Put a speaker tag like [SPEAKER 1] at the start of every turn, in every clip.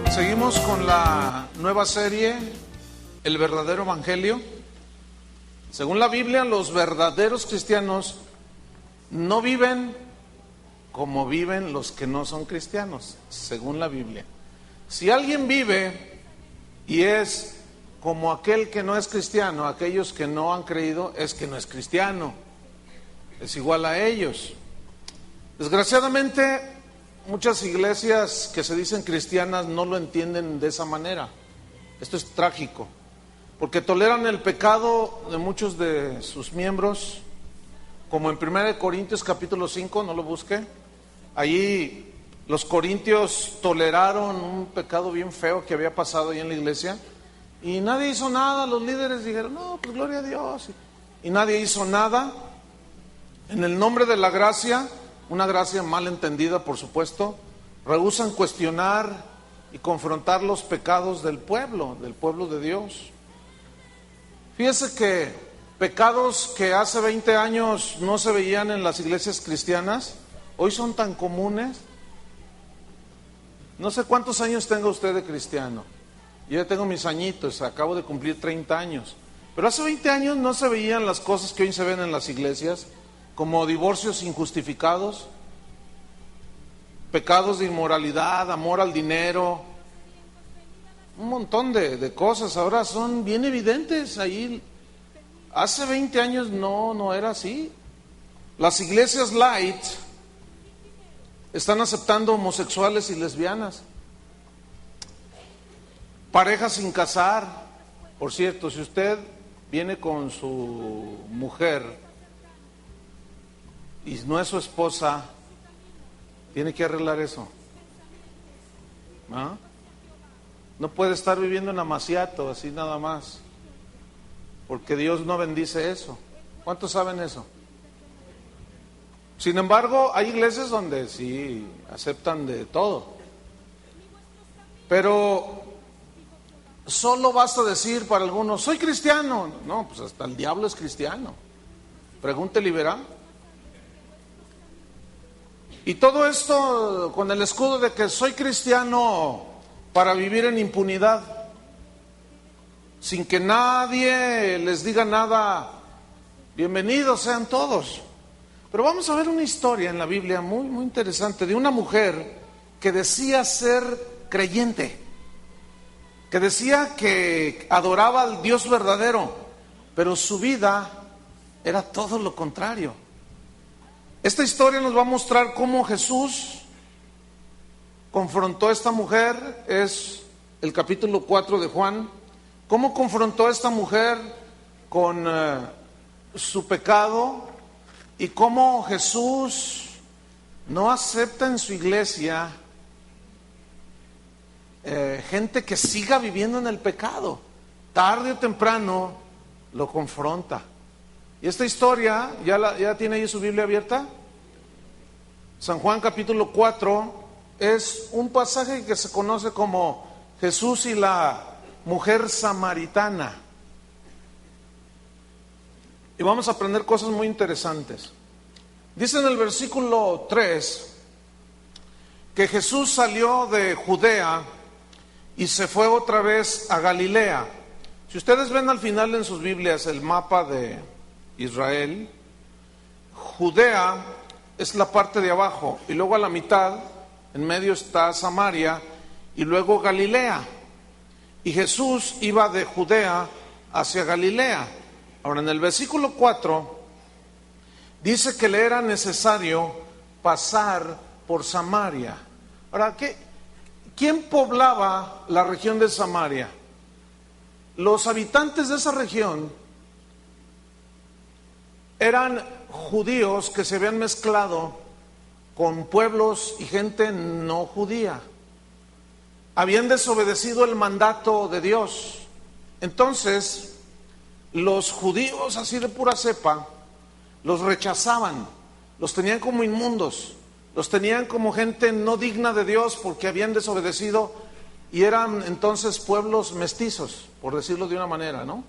[SPEAKER 1] Seguimos con la nueva serie, El verdadero evangelio. Según la Biblia, los verdaderos cristianos no viven como viven los que no son cristianos, según la Biblia. Si alguien vive y es como aquel que no es cristiano, aquellos que no han creído, es que no es cristiano, es igual a ellos. Desgraciadamente, muchas iglesias que se dicen cristianas no lo entienden de esa manera. Esto es trágico, porque toleran el pecado de muchos de sus miembros, como en 1 Corintios capítulo 5, no lo busque. Allí los corintios toleraron un pecado bien feo que había pasado ahí en la iglesia, y nadie hizo nada. Los líderes dijeron, no, pues gloria a Dios, y nadie hizo nada. En el nombre de la gracia, una gracia mal entendida, por supuesto, rehúsan cuestionar y confrontar los pecados del pueblo de Dios. Fíjese que pecados que hace 20 años no se veían en las iglesias cristianas, hoy son tan comunes. No sé cuántos años tenga usted de cristiano. Yo ya tengo mis añitos, acabo de cumplir 30 años. Pero hace 20 años no se veían las cosas que hoy se ven en las iglesias, como divorcios injustificados, pecados de inmoralidad, amor al dinero, un montón de cosas ahora son bien evidentes ahí. Hace 20 años no era así. Las iglesias light están aceptando homosexuales y lesbianas, parejas sin casar. Por cierto, si usted viene con su mujer y no es su esposa, tiene que arreglar eso. ¿Ah? No puede estar viviendo en amaciato así nada más, porque Dios no bendice eso. ¿Cuántos saben eso? Sin embargo, hay iglesias donde sí aceptan de todo, pero solo basta decir para algunos, soy cristiano. No, pues hasta el diablo es cristiano. Pregúntele y verá. Y todo esto con el escudo de que soy cristiano para vivir en impunidad, sin que nadie les diga nada. Bienvenidos sean todos. Pero vamos a ver una historia en la Biblia muy, muy interesante de una mujer que decía ser creyente, que decía que adoraba al Dios verdadero, pero su vida era todo lo contrario. Esta historia nos va a mostrar cómo Jesús confrontó a esta mujer. Es el capítulo 4 de Juan. Cómo confrontó a esta mujer con su pecado, y cómo Jesús no acepta en su iglesia gente que siga viviendo en el pecado. Tarde o temprano lo confronta. Y esta historia, ¿ya tiene ahí su Biblia abierta? San Juan capítulo 4 es un pasaje que se conoce como Jesús y la mujer samaritana. Y vamos a aprender cosas muy interesantes. Dice en el versículo 3 que Jesús salió de Judea y se fue otra vez a Galilea. Si ustedes ven al final en sus Biblias el mapa de Israel, Judea es la parte de abajo, y luego a la mitad, en medio está Samaria, y luego Galilea. Y Jesús iba de Judea hacia Galilea. Ahora, en el versículo 4 dice que le era necesario pasar por Samaria. Ahora, ¿quién poblaba la región de Samaria? Los habitantes de esa región eran judíos que se habían mezclado con pueblos y gente no judía. Habían desobedecido el mandato de Dios Entonces, los judíos así de pura cepa, los rechazaban, los tenían como inmundos, los tenían como gente no digna de Dios porque habían desobedecido y eran entonces pueblos mestizos, por decirlo de una manera, ¿no?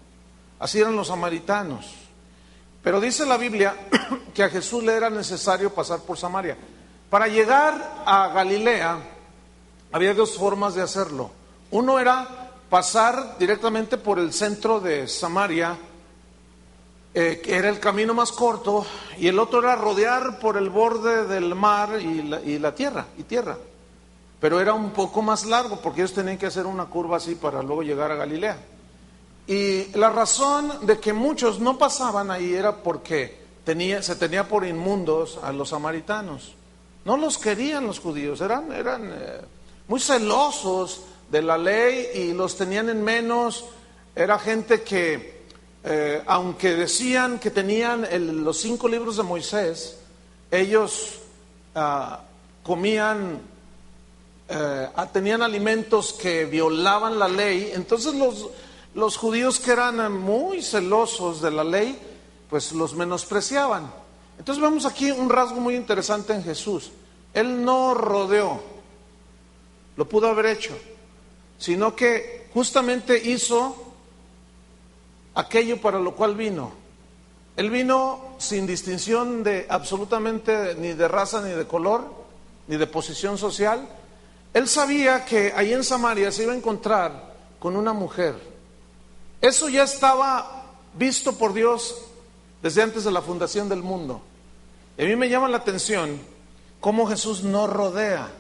[SPEAKER 1] Así eran los samaritanos. Pero dice la Biblia que a Jesús le era necesario pasar por Samaria. Para llegar a Galilea había dos formas de hacerlo. Uno era pasar directamente por el centro de Samaria, que era el camino más corto, y el otro era rodear por el borde del mar y tierra. Pero era un poco más largo porque ellos tenían que hacer una curva así para luego llegar a Galilea. Y la razón de que muchos no pasaban ahí era porque se tenía por inmundos a los samaritanos. No los querían los judíos, eran muy celosos de la ley y los tenían en menos. Era gente que, aunque decían que tenían los 5 libros de Moisés, ellos tenían alimentos que violaban la ley. Entonces los judíos, que eran muy celosos de la ley, pues los menospreciaban. Entonces vemos aquí un rasgo muy interesante en Jesús. Él no rodeó, lo pudo haber hecho, sino que justamente hizo aquello para lo cual vino. Él vino sin distinción de absolutamente ni de raza, ni de color, ni de posición social. Él sabía que ahí en Samaria se iba a encontrar con una mujer. Eso ya estaba visto por Dios desde antes de la fundación del mundo. Y a mí me llama la atención cómo Jesús no rodea,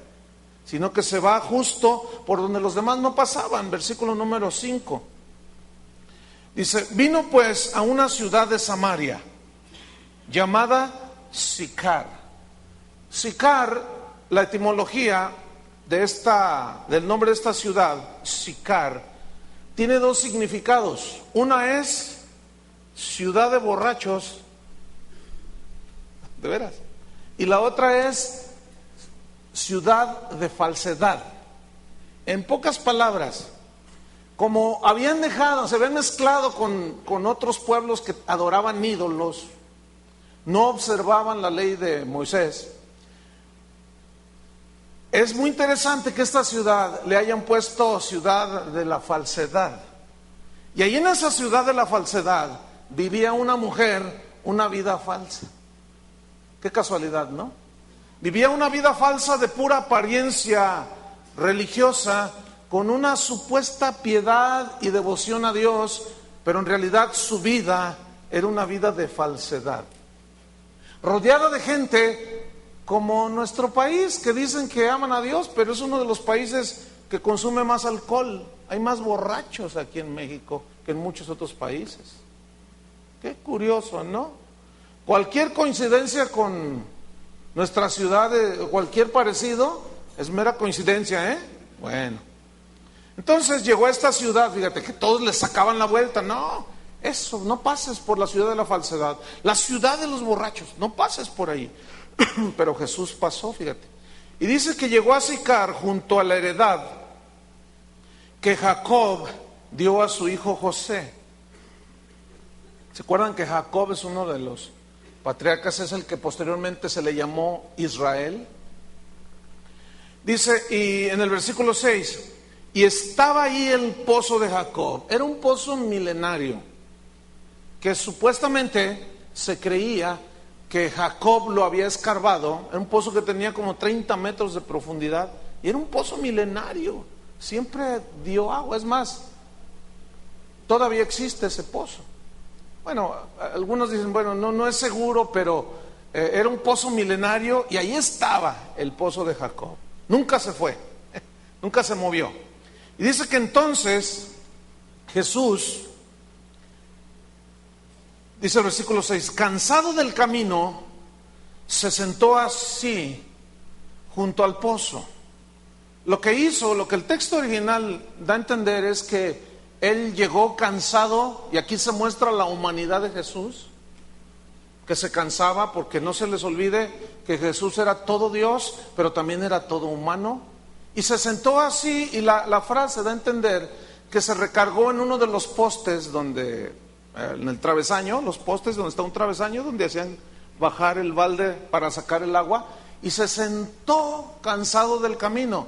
[SPEAKER 1] sino que se va justo por donde los demás no pasaban. Versículo número 5. Dice: vino pues a una ciudad de Samaria llamada Sicar. Sicar, la etimología del nombre de esta ciudad, Sicar, tiene 2 significados. Una es ciudad de borrachos, de veras, y la otra es ciudad de falsedad. En pocas palabras, como se habían mezclado con otros pueblos que adoraban ídolos, no observaban la ley de Moisés. Es muy interesante que esta ciudad le hayan puesto ciudad de la falsedad. Y ahí en esa ciudad de la falsedad vivía una mujer una vida falsa. Qué casualidad, ¿no? Vivía una vida falsa de pura apariencia religiosa, con una supuesta piedad y devoción a Dios, pero en realidad su vida era una vida de falsedad. Rodeada de gente como nuestro país, que dicen que aman a Dios, pero es uno de los países que consume más alcohol. Hay más borrachos aquí en México que en muchos otros países. Qué curioso, ¿no? Cualquier coincidencia con nuestra ciudad, cualquier parecido, es mera coincidencia, ¿eh? Bueno. Entonces llegó a esta ciudad, fíjate que todos le sacaban la vuelta. No, eso, no pases por la ciudad de la falsedad, la ciudad de los borrachos, no pases por ahí. Pero Jesús pasó, fíjate. Y dice que llegó a Sicar, junto a la heredad que Jacob dio a su hijo José. ¿Se acuerdan que Jacob es uno de los patriarcas? Es el que posteriormente se le llamó Israel. Dice, y en el versículo 6, y estaba ahí el pozo de Jacob. Era un pozo milenario, que supuestamente se creía que Jacob lo había escarbado. Era un pozo que tenía como 30 metros de profundidad, y era un pozo milenario, siempre dio agua. Es más, todavía existe ese pozo. Bueno, algunos dicen, bueno, no es seguro, pero era un pozo milenario, y ahí estaba el pozo de Jacob. Nunca se fue, nunca se movió. Y dice que entonces Jesús, dice el versículo 6, cansado del camino, se sentó así junto al pozo. Lo que el texto original da a entender es que él llegó cansado, y aquí se muestra la humanidad de Jesús, que se cansaba, porque no se les olvide que Jesús era todo Dios, pero también era todo humano. Y se sentó así, y la frase da a entender que se recargó en uno de los postes donde, en el travesaño, los postes donde está un travesaño, donde hacían bajar el balde para sacar el agua, y se sentó cansado del camino.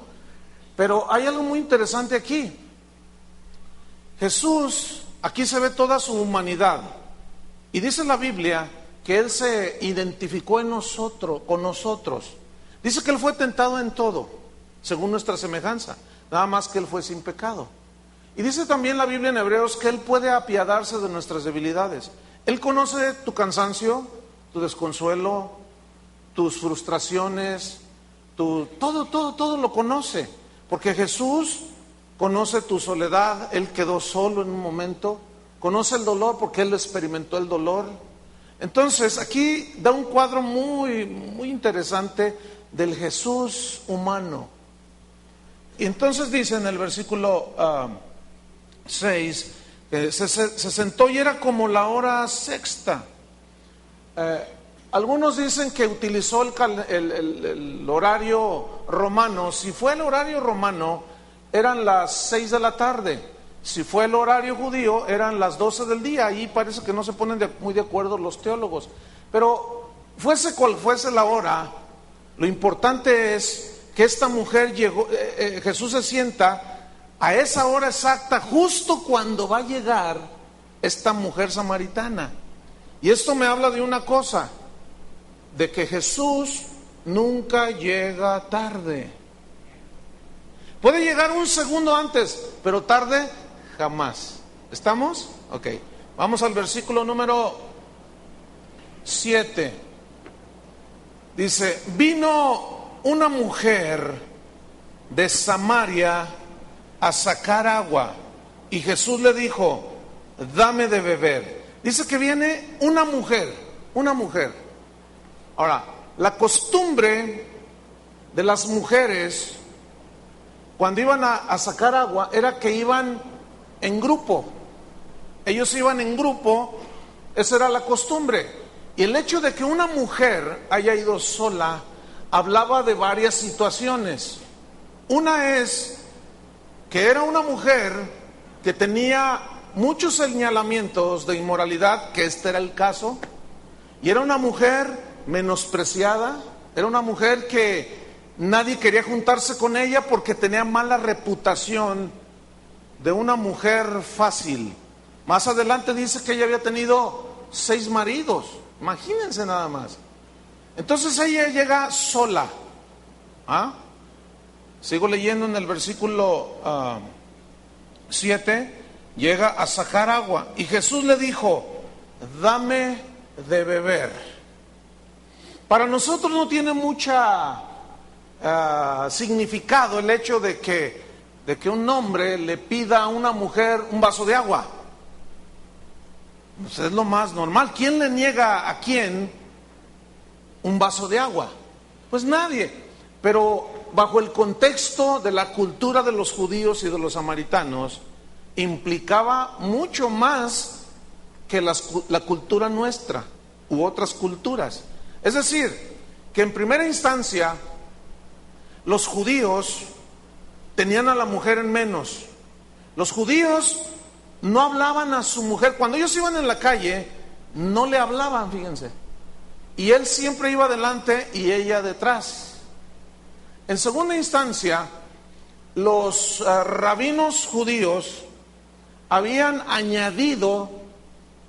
[SPEAKER 1] Pero hay algo muy interesante aquí. Jesús, aquí se ve toda su humanidad, y dice la Biblia que Él se identificó con nosotros. Dice que Él fue tentado en todo, según nuestra semejanza, nada más que Él fue sin pecado. Y dice también la Biblia en Hebreos que Él puede apiadarse de nuestras debilidades. Él conoce tu cansancio, tu desconsuelo, tus frustraciones, todo lo conoce. Porque Jesús conoce tu soledad, Él quedó solo en un momento, conoce el dolor porque Él experimentó el dolor. Entonces aquí da un cuadro muy, muy interesante del Jesús humano. Y entonces dice en el versículo 6, se sentó y era como la hora sexta. Algunos dicen que utilizó el horario romano. Si fue el horario romano, eran las 6 de la tarde. Si fue el horario judío, eran las 12 del día. Ahí parece que no se ponen muy de acuerdo los teólogos. Pero fuese cual fuese la hora, lo importante es que esta mujer llegó, Jesús se sienta a esa hora exacta, justo cuando va a llegar esta mujer samaritana. Y esto me habla de una cosa, de que Jesús nunca llega tarde. Puede llegar un segundo antes, pero tarde jamás. ¿Estamos? Ok. Vamos al versículo número 7. Dice, vino una mujer de Samaria a sacar agua y Jesús le dijo, dame de beber. Dice que viene una mujer. Ahora, la costumbre de las mujeres cuando iban a sacar agua era que iban en grupo. Ellos iban en grupo, esa era la costumbre. Y el hecho de que una mujer haya ido sola hablaba de varias situaciones. Una es que era una mujer que tenía muchos señalamientos de inmoralidad, que este era el caso, y era una mujer menospreciada, era una mujer que nadie quería juntarse con ella porque tenía mala reputación de una mujer fácil. Más adelante dice que ella había tenido 6 maridos, imagínense nada más. Entonces ella llega sola. Sigo leyendo en el versículo 7, llega a sacar agua y Jesús le dijo, dame de beber. Para nosotros no tiene mucha significado el hecho de que un hombre le pida a una mujer un vaso de agua. Pues es lo más normal. ¿Quién le niega a quién un vaso de agua? Pues nadie. Pero bajo el contexto de la cultura de los judíos y de los samaritanos, implicaba mucho más que la cultura nuestra u otras culturas. Es decir, que en primera instancia los judíos tenían a la mujer en menos. Los judíos no hablaban a su mujer. Cuando ellos iban en la calle, no le hablaban, fíjense. Y él siempre iba adelante y ella detrás. En segunda instancia, los rabinos judíos habían añadido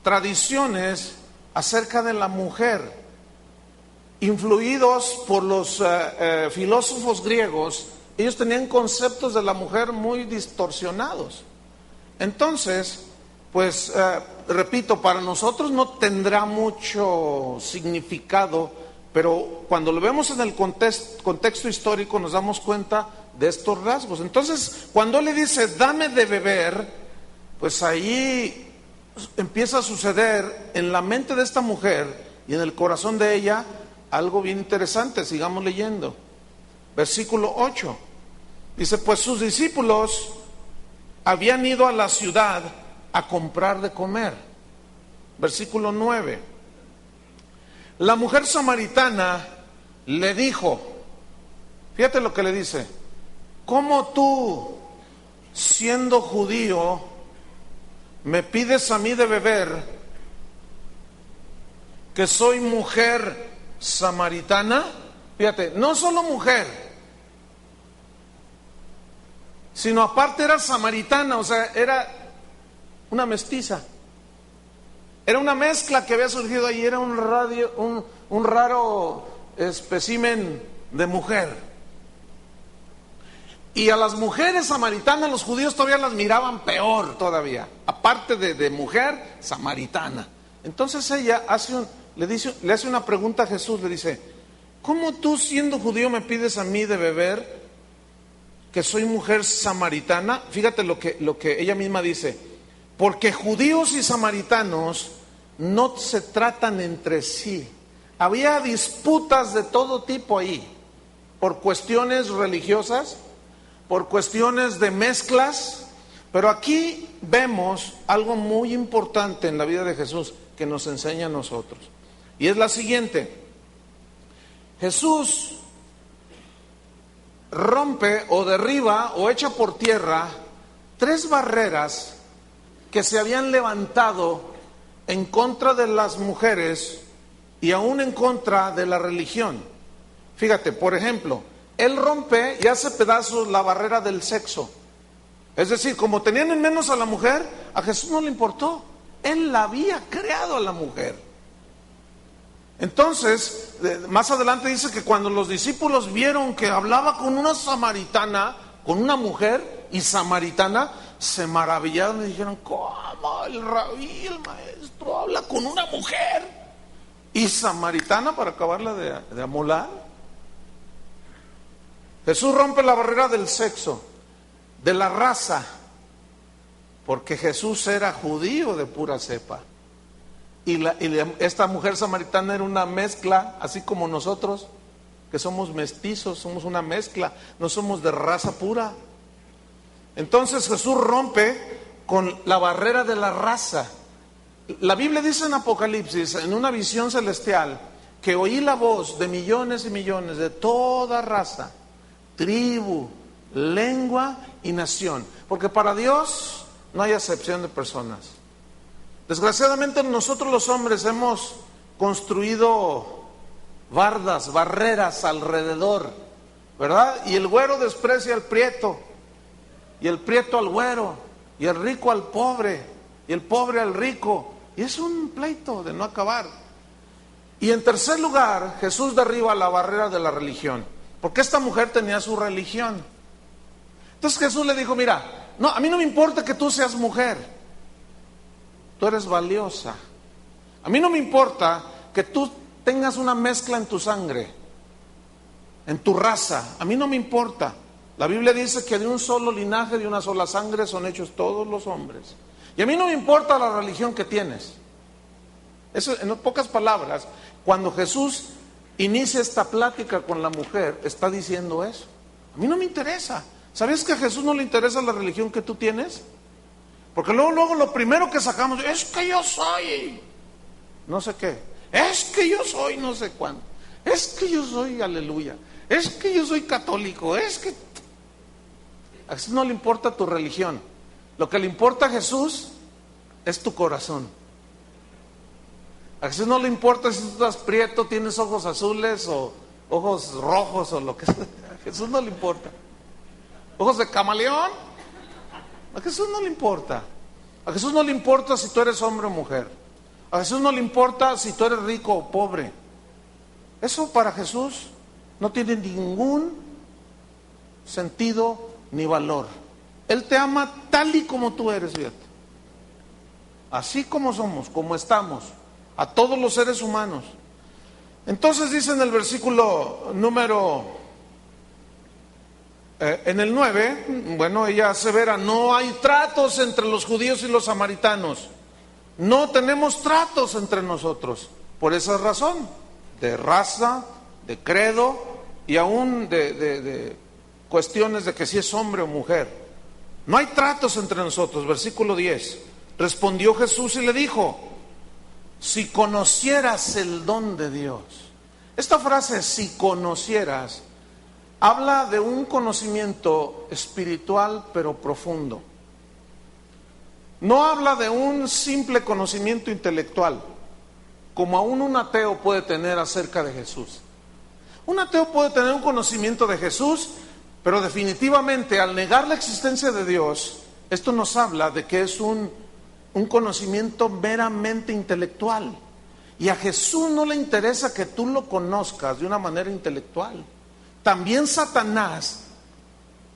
[SPEAKER 1] tradiciones acerca de la mujer, influidos por los filósofos griegos. Ellos tenían conceptos de la mujer muy distorsionados. Entonces, pues, repito, para nosotros no tendrá mucho significado, pero cuando lo vemos en el contexto histórico nos damos cuenta de estos rasgos. Entonces, cuando le dice, dame de beber, pues ahí empieza a suceder en la mente de esta mujer y en el corazón de ella algo bien interesante. Sigamos leyendo. Versículo 8. Dice, pues sus discípulos habían ido a la ciudad a comprar de comer. Versículo 9. La mujer samaritana le dijo, fíjate lo que le dice, ¿cómo tú, siendo judío, me pides a mí de beber, que soy mujer samaritana? Fíjate, no solo mujer, sino aparte era samaritana, o sea, era una mestiza. Era una mezcla que había surgido ahí, era un raro espécimen de mujer. Y a las mujeres samaritanas los judíos todavía las miraban peor todavía, aparte de mujer samaritana. Entonces ella le hace una pregunta a Jesús, le dice: ¿cómo tú, siendo judío, me pides a mí de beber, que soy mujer samaritana? Fíjate lo que ella misma dice: porque judíos y samaritanos no se tratan entre sí. Había disputas de todo tipo ahí, por cuestiones religiosas, por cuestiones de mezclas, pero aquí vemos algo muy importante en la vida de Jesús que nos enseña a nosotros, y es la siguiente: Jesús rompe o derriba o echa por tierra 3 barreras que se habían levantado en contra de las mujeres y aún en contra de la religión. Fíjate, por ejemplo, Él rompe y hace pedazos la barrera del sexo. Es decir, como tenían en menos a la mujer, a Jesús no le importó. Él la había creado a la mujer. Entonces, más adelante dice que cuando los discípulos vieron que hablaba con una samaritana, con una mujer y samaritana, se maravillaron y dijeron: ¿cómo el rabí, el maestro, habla con una mujer y samaritana para acabarla de amolar? Jesús rompe la barrera del sexo, de la raza, porque Jesús era judío de pura cepa. Y esta mujer samaritana era una mezcla, así como nosotros, que somos mestizos, somos una mezcla, no somos de raza pura. Entonces Jesús rompe con la barrera de la raza. La Biblia dice en Apocalipsis, en una visión celestial, que oí la voz de millones y millones de toda raza, tribu, lengua y nación, porque para Dios no hay acepción de personas. Desgraciadamente nosotros los hombres hemos construido barreras alrededor, ¿verdad? Y el güero desprecia al prieto, y el prieto al güero, y el rico al pobre, y el pobre al rico, y es un pleito de no acabar. Y en tercer lugar, Jesús derriba la barrera de la religión, porque esta mujer tenía su religión. Entonces Jesús le dijo: mira, no, a mí no me importa que tú seas mujer, tú eres valiosa. A mí no me importa que tú tengas una mezcla en tu sangre, en tu raza, a mí no me importa. La Biblia dice que de un solo linaje, de una sola sangre son hechos todos los hombres. Y a mí no me importa la religión que tienes. Eso, en pocas palabras, cuando Jesús inicia esta plática con la mujer, está diciendo eso. A mí no me interesa. ¿Sabes que a Jesús no le interesa la religión que tú tienes? Porque luego lo primero que sacamos es que yo soy no sé qué, es que yo soy no sé cuánto, es que yo soy aleluya, es que yo soy católico, es que... A Jesús no le importa tu religión. Lo que le importa a Jesús es tu corazón. A Jesús no le importa si tú estás prieto, tienes ojos azules o ojos rojos o lo que sea. A Jesús no le importa. ¿Ojos de camaleón? A Jesús no le importa. A Jesús no le importa si tú eres hombre o mujer. A Jesús no le importa si tú eres rico o pobre. Eso para Jesús no tiene ningún sentido ni valor. Él te ama tal y como tú eres, fíjate. Así como somos, como estamos, a todos los seres humanos. Entonces dice en el versículo número... en el 9, bueno, ella asevera: no hay tratos entre los judíos y los samaritanos. No tenemos tratos entre nosotros. Por esa razón, de raza, de credo y aún de cuestiones de que si es hombre o mujer. No hay tratos entre nosotros. Versículo 10. Respondió Jesús y le dijo: si conocieras el don de Dios. Esta frase, si conocieras, habla de un conocimiento espiritual pero profundo. No habla de un simple conocimiento intelectual, como aún un ateo puede tener acerca de Jesús. Un ateo puede tener un conocimiento de Jesús, pero definitivamente al negar la existencia de Dios, esto nos habla de que es un conocimiento meramente intelectual. Y a Jesús no le interesa que tú lo conozcas de una manera intelectual. También Satanás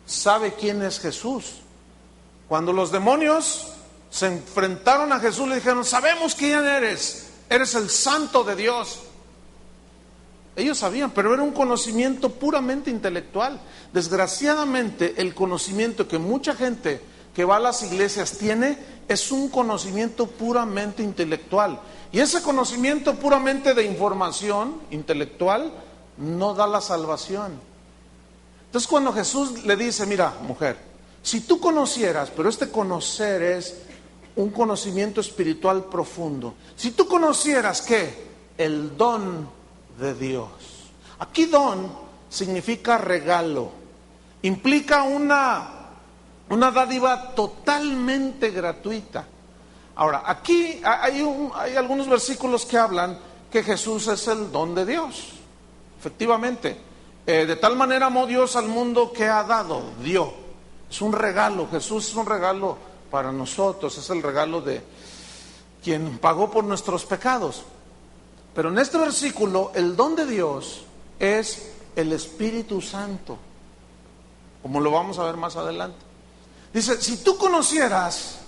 [SPEAKER 1] sabe quién es Jesús. Cuando los demonios se enfrentaron a Jesús, le dijeron: sabemos quién eres el santo de Dios. Ellos sabían, pero era un conocimiento puramente intelectual. Desgraciadamente, el conocimiento que mucha gente que va a las iglesias tiene es un conocimiento puramente intelectual. Y ese conocimiento puramente de información intelectual no da la salvación. Entonces, cuando Jesús le dice: mira, mujer, si tú conocieras, pero este conocer es un conocimiento espiritual profundo, si tú conocieras que el don de Dios, aquí don significa regalo, implica una dádiva totalmente gratuita. Ahora, aquí hay algunos versículos que hablan que Jesús es el don de Dios. Efectivamente, de tal manera amó Dios al mundo que ha dado, dio. Es un regalo, Jesús es un regalo para nosotros, es el regalo de quien pagó por nuestros pecados. Pero en este versículo, el don de Dios es el Espíritu Santo, como lo vamos a ver más adelante. Dice: si tú conocieras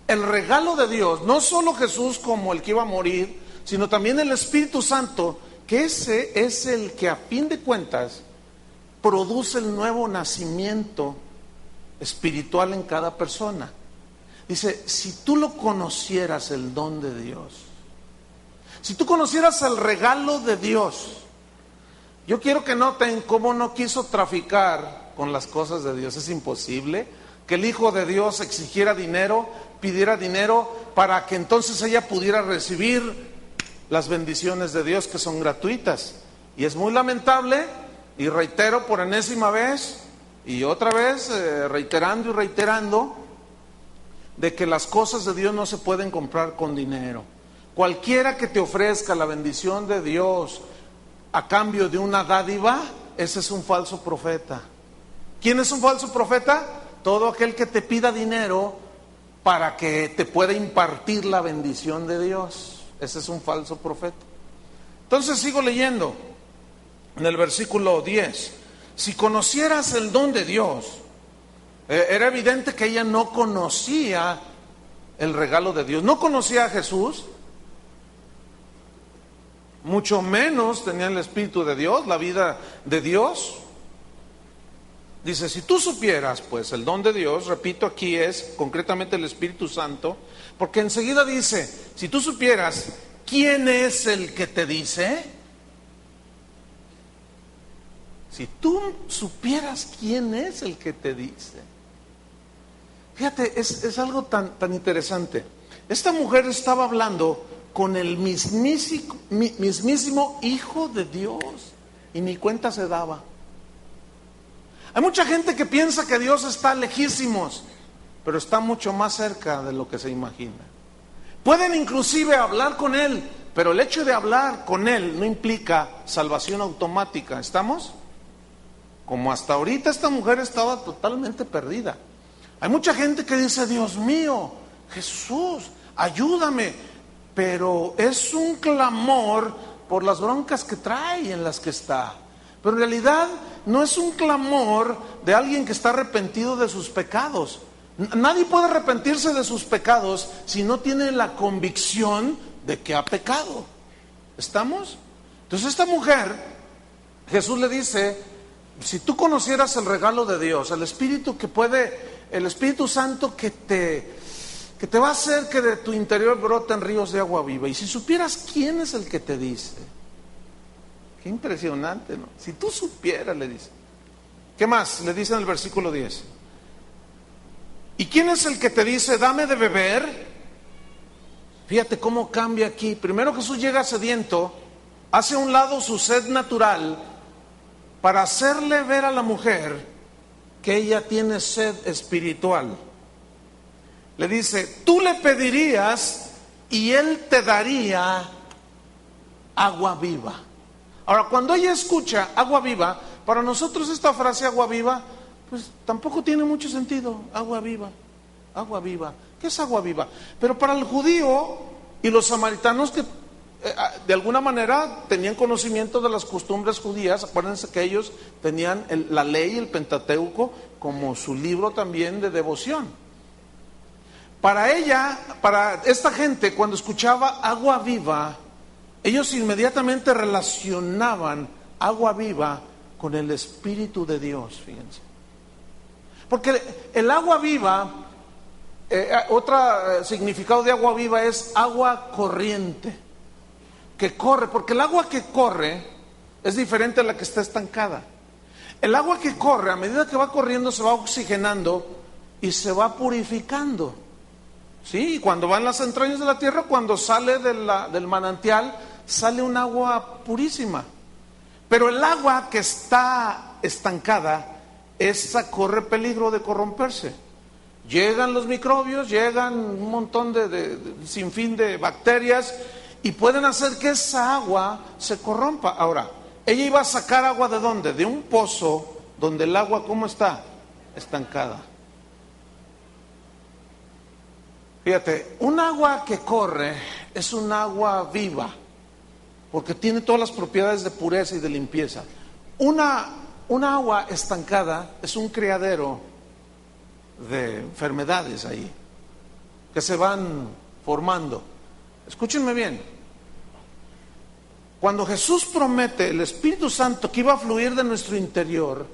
[SPEAKER 1] el regalo de Dios, no solo Jesús como el que iba a morir, sino también el Espíritu Santo, que ese es el que a fin de cuentas produce el nuevo nacimiento espiritual en cada persona. Dice: si tú lo conocieras el don de Dios, si tú conocieras el regalo de Dios. Yo quiero que noten cómo no quiso traficar con las cosas de Dios. Es imposible que el Hijo de Dios exigiera dinero, pidiera dinero para que entonces ella pudiera recibir las bendiciones de Dios, que son gratuitas. Y es muy lamentable, y reitero por enésima vez y otra vez, reiterando y reiterando, de que las cosas de Dios no se pueden comprar con dinero. Cualquiera que te ofrezca la bendición de Dios a cambio de una dádiva, ese es un falso profeta. ¿Quién es un falso profeta? Todo aquel que te pida dinero para que te pueda impartir la bendición de Dios. Ese es un falso profeta. Entonces sigo leyendo en el versículo 10. Si conocieras el don de Dios, era evidente que ella no conocía el regalo de Dios, no conocía a Jesús, mucho menos tenía el Espíritu de Dios, la vida de Dios. Dice: si tú supieras pues el don de Dios, repito, aquí es concretamente el Espíritu Santo, porque enseguida dice: si tú supieras quién es el que te dice, si tú supieras quién es el que te dice. Fíjate, es algo tan interesante. Esta mujer estaba hablando con el mismísimo Hijo de Dios y ni cuenta se daba. Hay mucha gente que piensa que Dios está lejísimos, pero está mucho más cerca de lo que se imagina. Pueden inclusive hablar con Él, pero el hecho de hablar con Él no implica salvación automática. ¿Estamos? Como hasta ahorita esta mujer estaba totalmente perdida. Hay mucha gente que dice: Dios mío, Jesús, ayúdame. Pero es un clamor por las broncas que trae y en las que está. Pero en realidad no es un clamor de alguien que está arrepentido de sus pecados. Nadie puede arrepentirse de sus pecados si no tiene la convicción de que ha pecado. ¿Estamos? Entonces esta mujer, Jesús le dice: si tú conocieras el regalo de Dios, el Espíritu Santo que te va a hacer que de tu interior broten ríos de agua viva, y si supieras quién es el que te dice. Qué impresionante, ¿no? Si tú supieras, le dice. ¿Qué más? Le dice en el versículo 10. ¿Y quién es el que te dice: dame de beber? Fíjate cómo cambia aquí. Primero Jesús llega sediento, hace a un lado su sed natural para hacerle ver a la mujer que ella tiene sed espiritual. Le dice, tú le pedirías y él te daría agua viva. Ahora, cuando ella escucha agua viva, para nosotros esta frase agua viva, pues tampoco tiene mucho sentido. Agua viva, agua viva. ¿Qué es agua viva? Pero para el judío y los samaritanos que de alguna manera tenían conocimiento de las costumbres judías, acuérdense que ellos tenían la ley, el Pentateuco, como su libro también de devoción. Para ella, para esta gente, cuando escuchaba agua viva, ellos inmediatamente relacionaban agua viva con el Espíritu de Dios, fíjense. Porque el agua viva, otro significado de agua viva es agua corriente, que corre, porque el agua que corre es diferente a la que está estancada. El agua que corre, a medida que va corriendo, se va oxigenando y se va purificando. Sí, y cuando va en las entrañas de la tierra, cuando sale del manantial, sale un agua purísima. Pero el agua que está estancada, esa corre peligro de corromperse. Llegan los microbios, llegan un montón de sinfín de bacterias y pueden hacer que esa agua se corrompa. Ahora, ella iba a sacar agua ¿de dónde? De un pozo donde el agua, ¿cómo está? Estancada. Fíjate, un agua que corre es un agua viva, porque tiene todas las propiedades de pureza y de limpieza. Una agua estancada es un criadero de enfermedades ahí, que se van formando. Escúchenme bien. Cuando Jesús promete el Espíritu Santo que iba a fluir de nuestro interior,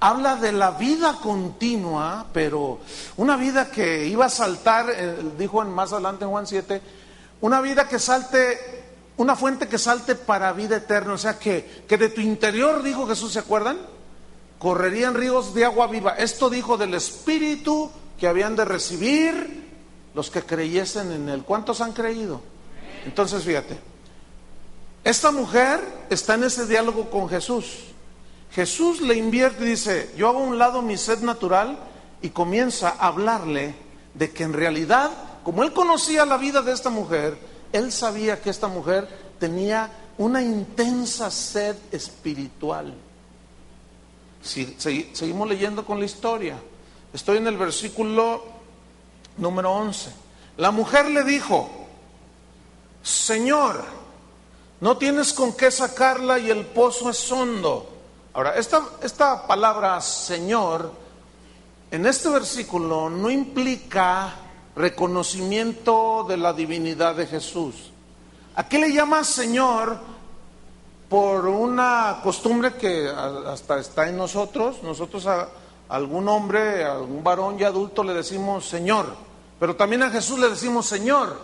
[SPEAKER 1] habla de la vida continua, pero una vida que iba a saltar, dijo más adelante en Juan 7, una vida que salte, una fuente que salte para vida eterna. O sea que de tu interior, dijo Jesús, ¿se acuerdan? Correrían ríos de agua viva. Esto dijo del Espíritu que habían de recibir los que creyesen en Él. ¿Cuántos han creído? Entonces fíjate, esta mujer está en ese diálogo con Jesús. Jesús le invierte y dice, yo hago a un lado mi sed natural, y comienza a hablarle de que en realidad, como él conocía la vida de esta mujer, él sabía que esta mujer tenía una intensa sed espiritual. Seguimos leyendo con la historia. Estoy en el versículo número 11. La mujer le dijo, Señor, no tienes con qué sacarla y el pozo es hondo. Ahora, esta palabra Señor en este versículo no implica reconocimiento de la divinidad de Jesús. ¿A qué le llama Señor? Por una costumbre que hasta está en nosotros. Nosotros a algún hombre, a algún varón ya adulto le decimos Señor, pero también a Jesús le decimos Señor,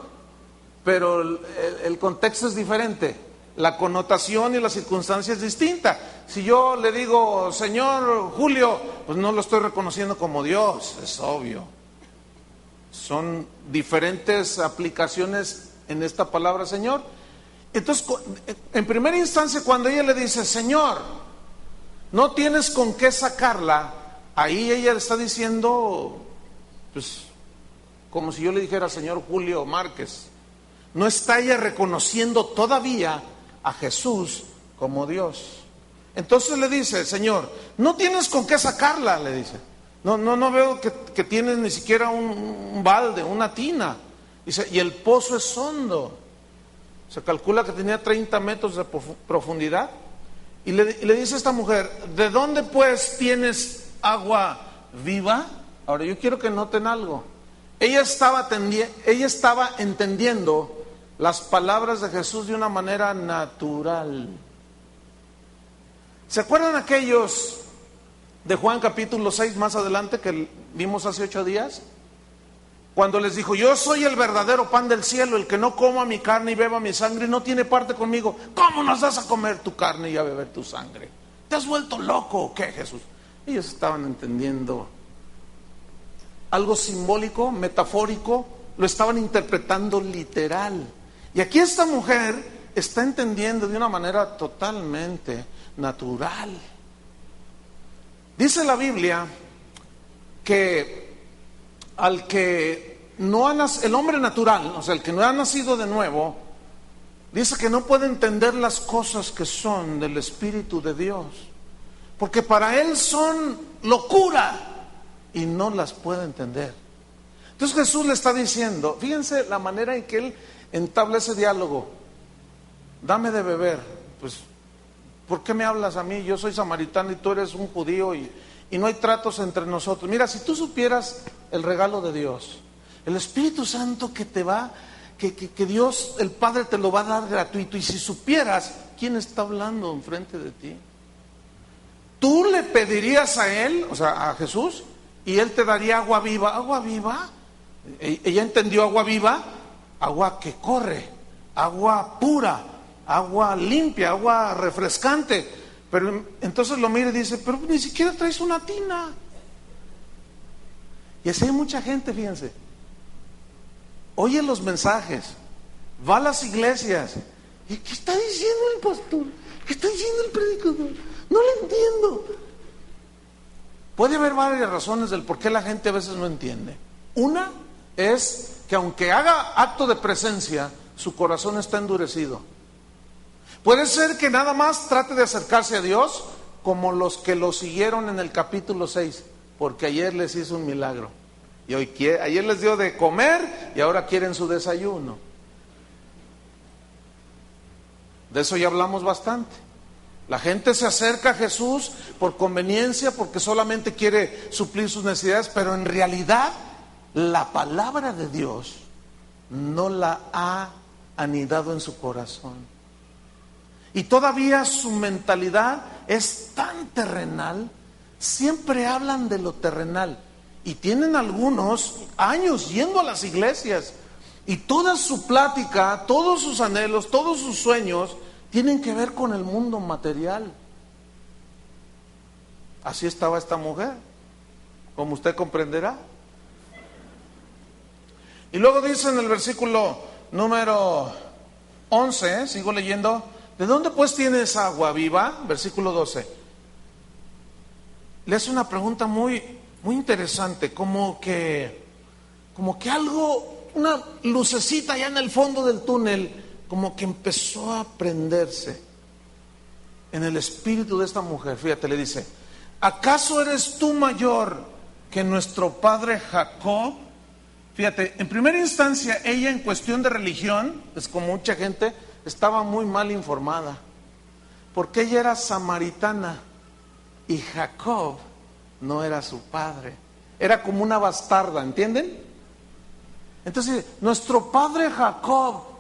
[SPEAKER 1] pero el contexto es diferente. La connotación y la circunstancia es distinta. Si yo le digo, Señor Julio, pues no lo estoy reconociendo como Dios, es obvio. Son diferentes aplicaciones en esta palabra Señor. Entonces, en primera instancia, cuando ella le dice, Señor, no tienes con qué sacarla, ahí ella le está diciendo, pues, como si yo le dijera, Señor Julio Márquez. No está ella reconociendo todavía a Jesús como Dios. Entonces le dice, Señor, no tienes con qué sacarla, le dice. No veo que tienes ni siquiera un balde, una tina. Dice, y el pozo es hondo. Se calcula que tenía 30 metros de profundidad. Y le dice a esta mujer, ¿de dónde pues tienes agua viva? Ahora yo quiero que noten algo. Ella estaba entendiendo las palabras de Jesús de una manera natural. ¿Se acuerdan aquellos de Juan capítulo 6 más adelante que vimos hace 8 días? Cuando les dijo, yo soy el verdadero pan del cielo, el que no coma mi carne y beba mi sangre no tiene parte conmigo. ¿Cómo nos das a comer tu carne y a beber tu sangre? ¿Te has vuelto loco o qué, Jesús? Ellos estaban entendiendo algo simbólico, metafórico, lo estaban interpretando literal. Y aquí esta mujer está entendiendo de una manera totalmente natural. Dice la Biblia que al que no ha nacido, el hombre natural, o sea, el que no ha nacido de nuevo, dice que no puede entender las cosas que son del Espíritu de Dios, porque para él son locura y no las puede entender. Entonces Jesús le está diciendo, fíjense la manera en que él entabla ese diálogo. Dame de beber. Pues, ¿por qué me hablas a mí? Yo soy samaritano y tú eres un judío y no hay tratos entre nosotros. Mira, si tú supieras el regalo de Dios, el Espíritu Santo que te va, que Dios, el Padre te lo va a dar gratuito, y si supieras quién está hablando enfrente de ti, tú le pedirías a él, o sea, a Jesús, y él te daría agua viva. ¿Agua viva? Ella entendió agua viva, agua que corre, agua pura, agua limpia, agua refrescante. Pero entonces lo mira y dice, pero ni siquiera traes una tina. Y así hay mucha gente, fíjense, oye los mensajes, va a las iglesias, ¿y qué está diciendo el pastor? ¿Qué está diciendo el predicador? No lo entiendo. Puede haber varias razones del por qué la gente a veces no entiende. Una es que aunque haga acto de presencia, su corazón está endurecido. Puede ser que nada más trate de acercarse a Dios, como los que lo siguieron en el capítulo 6, porque ayer les hizo un milagro. Y ayer les dio de comer y ahora quieren su desayuno. De eso ya hablamos bastante. La gente se acerca a Jesús por conveniencia, porque solamente quiere suplir sus necesidades, pero en realidad la palabra de Dios no la ha anidado en su corazón. Y todavía su mentalidad es tan terrenal, siempre hablan de lo terrenal. Y tienen algunos años yendo a las iglesias, y toda su plática, todos sus anhelos, todos sus sueños tienen que ver con el mundo material. Así estaba esta mujer, como usted comprenderá. Y luego dice en el versículo número 11, sigo leyendo, ¿de dónde pues tienes agua viva? Versículo 12. Le hace una pregunta muy interesante, como que algo, una lucecita allá en el fondo del túnel, como que empezó a prenderse en el espíritu de esta mujer. Fíjate, le dice, ¿acaso eres tú mayor que nuestro padre Jacob? Fíjate, en primera instancia ella, en cuestión de religión, es como mucha gente, estaba muy mal informada, porque ella era samaritana y Jacob no era su padre, era como una bastarda, ¿entienden? Entonces, nuestro padre Jacob,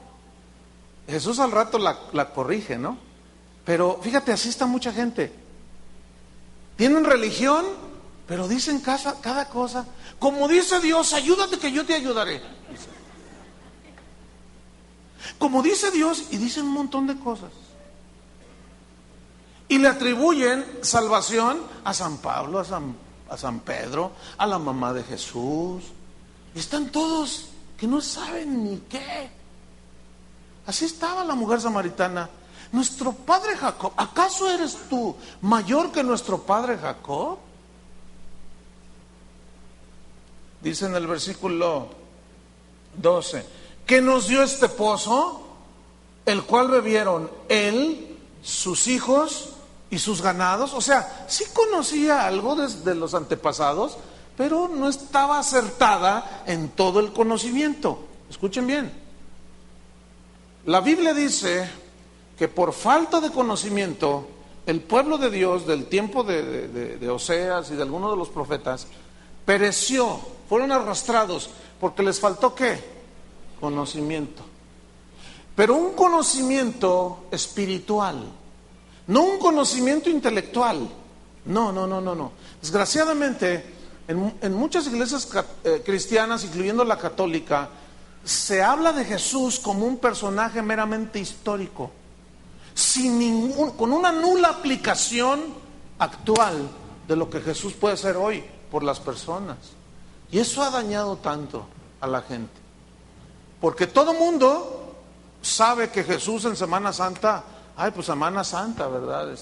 [SPEAKER 1] Jesús al rato la corrige, ¿no? Pero fíjate, así está mucha gente. Tienen religión, pero dicen cada cosa. Como dice Dios, ayúdate que yo te ayudaré. Como dice Dios, y dicen un montón de cosas. Y le atribuyen salvación a San Pablo, a San Pedro, a la mamá de Jesús. Y están todos que no saben ni qué. Así estaba la mujer samaritana. Nuestro padre Jacob, ¿acaso eres tú mayor que nuestro padre Jacob? Dice en el versículo 12, que nos dio este pozo, el cual bebieron él, sus hijos y sus ganados. O sea, sí conocía algo desde los antepasados, pero no estaba acertada en todo el conocimiento. Escuchen bien. La Biblia dice que por falta de conocimiento, el pueblo de Dios del tiempo de Oseas y de algunos de los profetas pereció, fueron arrastrados, porque les faltó ¿qué? Conocimiento. Pero un conocimiento espiritual, no un conocimiento intelectual. No. Desgraciadamente, en muchas iglesias cristianas, incluyendo la católica, se habla de Jesús como un personaje meramente histórico, con una nula aplicación actual de lo que Jesús puede ser hoy por las personas. Y eso ha dañado tanto a la gente, porque todo mundo sabe que Jesús en Semana Santa, pues Semana Santa, ¿verdad?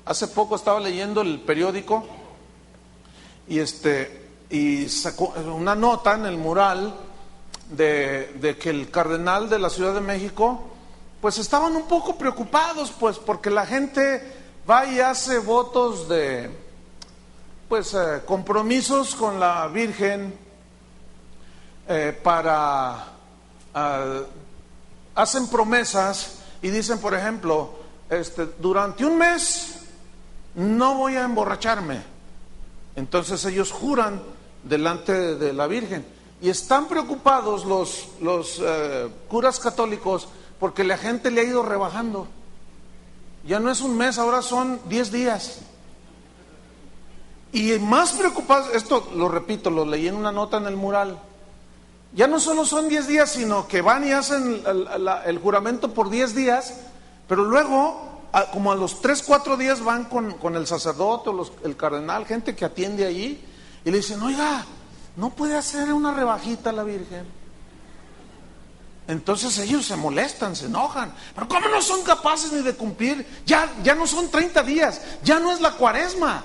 [SPEAKER 1] Hace poco estaba leyendo el periódico y sacó una nota en el mural de que el cardenal de la Ciudad de México, pues estaban un poco preocupados, pues porque la gente va y hace votos de, pues compromisos con la Virgen, hacen promesas y dicen, por ejemplo, durante un mes no voy a emborracharme. Entonces ellos juran delante de la Virgen y están preocupados los curas católicos porque la gente le ha ido rebajando. Ya no es un mes, ahora son 10 días. Y más preocupados, esto lo repito, lo leí en una nota en el mural. Ya no solo son 10 días, sino que van y hacen el juramento por 10 días, pero luego, como a los 3, 4 días van con el sacerdote o el cardenal, gente que atiende allí, y le dicen, oiga, ¿no puede hacer una rebajita a la Virgen? Entonces ellos se molestan, se enojan. Pero ¿cómo no son capaces ni de cumplir? Ya no son 30 días, ya no es la Cuaresma.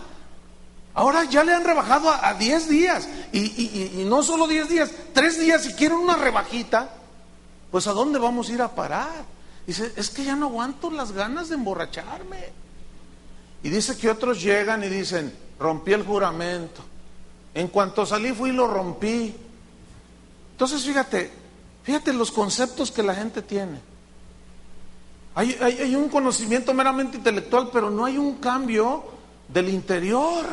[SPEAKER 1] Ahora ya le han rebajado a 10 días. Y no solo 10 días, 3 días. Si quieren una rebajita, pues ¿a dónde vamos a ir a parar? Dice, es que ya no aguanto las ganas de emborracharme. Y dice que otros llegan y dicen, rompí el juramento. En cuanto salí fui y lo rompí. Entonces fíjate los conceptos que la gente tiene. Hay un conocimiento meramente intelectual, pero no hay un cambio del interior.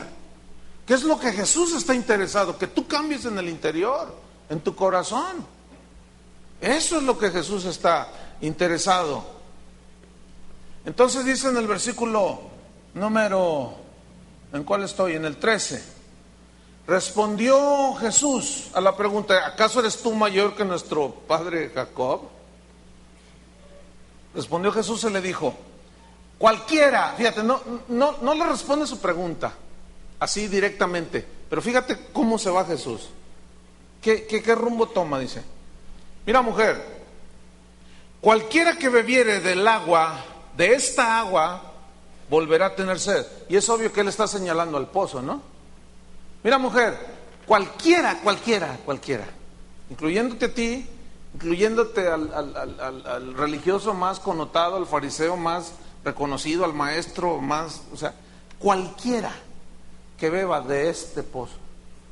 [SPEAKER 1] ¿Qué es lo que Jesús está interesado? Que tú cambies en el interior, en tu corazón. Eso es lo que Jesús está interesado. Entonces dice en el versículo número, ¿en cuál estoy? En el 13. Respondió Jesús a la pregunta, ¿acaso eres tú mayor que nuestro padre Jacob? Respondió Jesús y le dijo, cualquiera, fíjate, no le responde su pregunta así directamente, pero fíjate cómo se va Jesús. ¿Qué rumbo toma? Dice, mira mujer, cualquiera que bebiere del agua, de esta agua, volverá a tener sed. Y es obvio que él está señalando al pozo, ¿no? Mira mujer, cualquiera, incluyéndote a ti, incluyéndote al religioso más connotado, al fariseo más reconocido, al maestro más, o sea, cualquiera que beba de este pozo,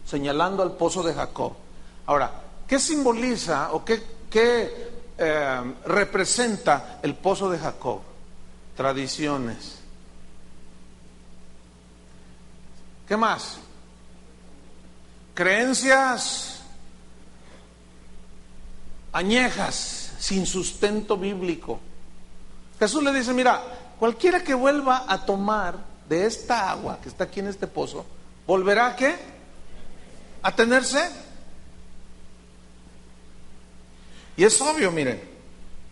[SPEAKER 1] señalando al pozo de Jacob. Ahora, ¿qué simboliza o qué representa el pozo de Jacob? Tradiciones. ¿Qué más? Creencias añejas, sin sustento bíblico. Jesús le dice, mira, cualquiera que vuelva a tomar de esta agua que está aquí en este pozo, ¿volverá a qué? ¿A tener sed? Y es obvio, miren,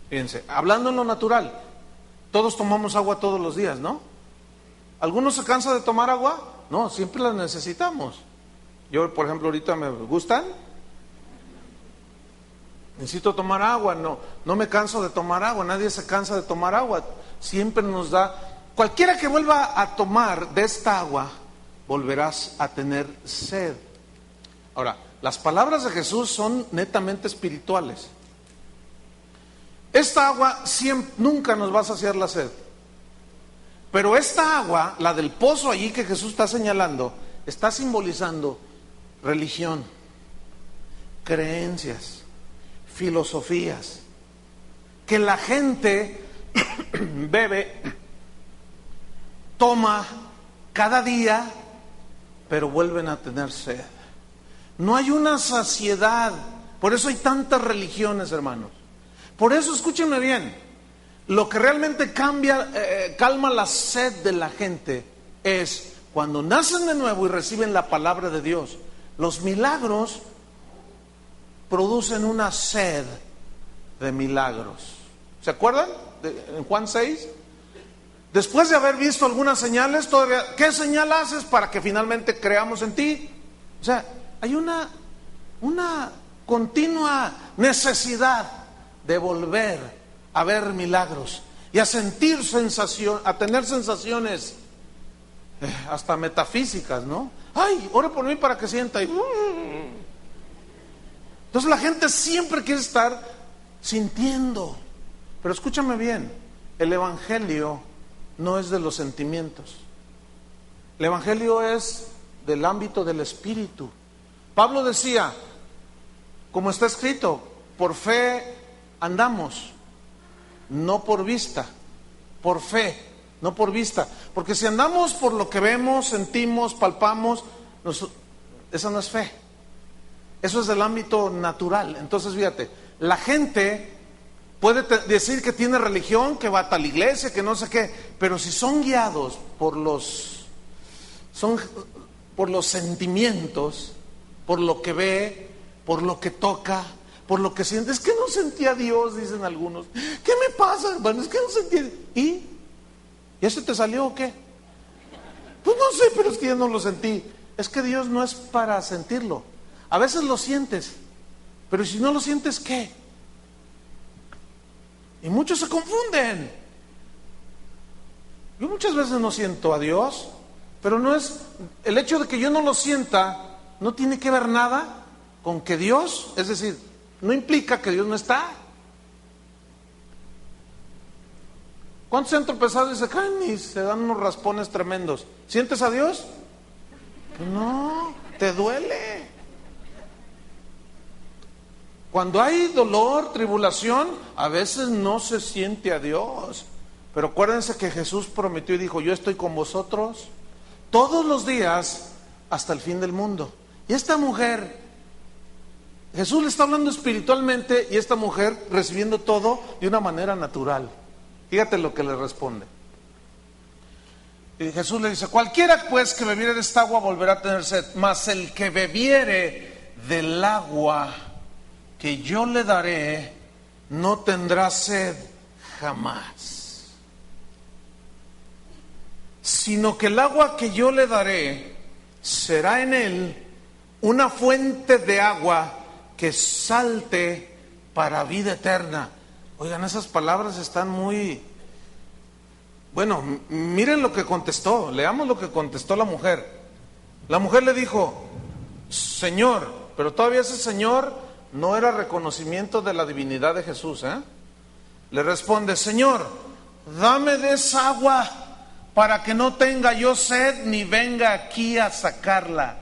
[SPEAKER 1] fíjense, hablando en lo natural, todos tomamos agua todos los días, ¿no? ¿Alguno se cansa de tomar agua? No, siempre la necesitamos. Yo, por ejemplo, ahorita me gustan, necesito tomar agua, no me canso de tomar agua, nadie se cansa de tomar agua, siempre nos da. Cualquiera que vuelva a tomar de esta agua, volverás a tener sed. Ahora, las palabras de Jesús son netamente espirituales. Esta agua nunca nos va a saciar la sed. Pero esta agua, la del pozo allí que Jesús está señalando, está simbolizando religión, creencias, filosofías, que la gente bebe, toma cada día, pero vuelven a tener sed. No hay una saciedad. Por eso hay tantas religiones, hermanos. Por eso, escúchenme bien, lo que realmente calma la sed de la gente es cuando nacen de nuevo y reciben la palabra de Dios. Los milagros producen una sed de milagros. ¿Se acuerdan? En Juan 6. Después de haber visto algunas señales, todavía, ¿qué señal haces para que finalmente creamos en ti? O sea, hay una continua necesidad de volver a ver milagros y a sentir sensación, a tener sensaciones hasta metafísicas, ¿no? Ay, ore por mí para que sienta. Entonces la gente siempre quiere estar sintiendo. Pero escúchame bien, el evangelio no es de los sentimientos. El evangelio es del ámbito del espíritu. Pablo decía, como está escrito, por fe andamos, no por vista, por fe, no por vista. Porque si andamos por lo que vemos, sentimos, palpamos, esa no es fe. Eso es del ámbito natural. Entonces fíjate, la gente puede decir que tiene religión, que va a tal iglesia, que no sé qué, pero si son guiados por los sentimientos, por lo que ve, por lo que toca, por lo que siente. Es que no sentía a Dios, dicen algunos. ¿Qué me pasa? Bueno, es que no sentía. ¿Y eso te salió o qué? Pues no sé, pero es que yo no lo sentí. Es que Dios no es para sentirlo. A veces lo sientes, pero si no lo sientes, ¿qué? Y muchos se confunden. Yo muchas veces no siento a Dios, pero no es el hecho de que yo no lo sienta, no tiene que ver nada con que Dios, es decir, no implica que Dios no está. ¿Cuántos se han tropezado y se caen y se dan unos raspones tremendos? ¿Sientes a Dios? No, te duele. Cuando hay dolor, tribulación, a veces no se siente a Dios. Pero acuérdense que Jesús prometió y dijo, yo estoy con vosotros todos los días hasta el fin del mundo. Y esta mujer, Jesús le está hablando espiritualmente y esta mujer recibiendo todo de una manera natural. Fíjate lo que le responde. Y Jesús le dice, cualquiera pues que bebiere de esta agua volverá a tener sed, mas el que bebiere del agua que yo le daré no tendrá sed jamás, sino que el agua que yo le daré será en él una fuente de agua que salte para vida eterna. Oigan, esas palabras están muy... Bueno, miren lo que contestó, leamos lo que contestó la mujer. La mujer le dijo, Señor, pero todavía ese Señor no era reconocimiento de la divinidad de Jesús, ¿eh? Le responde, Señor, dame de esa agua para que no tenga yo sed ni venga aquí a sacarla.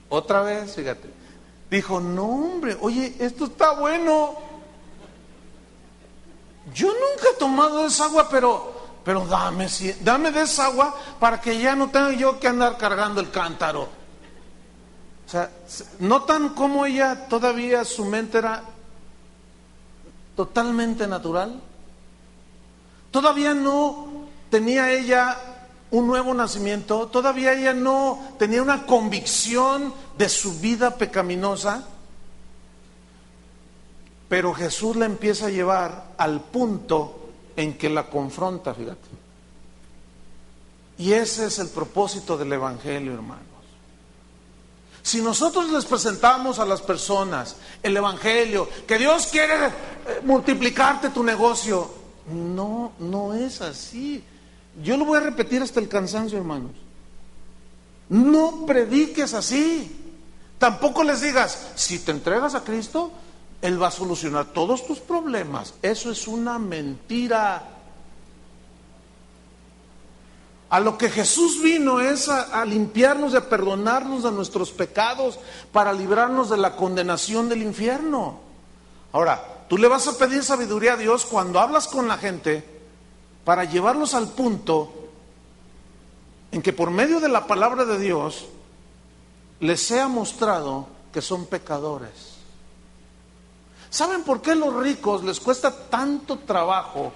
[SPEAKER 1] Otra vez, fíjate, dijo, no hombre, oye, esto está bueno. Yo nunca he tomado esa agua, pero dame de esa agua para que ya no tenga yo que andar cargando el cántaro. O sea, ¿notan cómo ella todavía su mente era totalmente natural? Todavía no tenía ella un nuevo nacimiento, todavía ella no tenía una convicción de su vida pecaminosa, pero Jesús la empieza a llevar al punto en que la confronta, fíjate. Y ese es el propósito del evangelio, hermanos. Si nosotros les presentamos a las personas el evangelio, que Dios quiere multiplicarte tu negocio, no es así. Yo lo voy a repetir hasta el cansancio, hermanos. No prediques así. Tampoco les digas, si te entregas a Cristo, Él va a solucionar todos tus problemas. Eso es una mentira. A lo que Jesús vino es a limpiarnos y a perdonarnos de nuestros pecados para librarnos de la condenación del infierno. Ahora, tú le vas a pedir sabiduría a Dios cuando hablas con la gente para llevarlos al punto en que por medio de la palabra de Dios les sea mostrado que son pecadores. ¿Saben por qué a los ricos les cuesta tanto trabajo?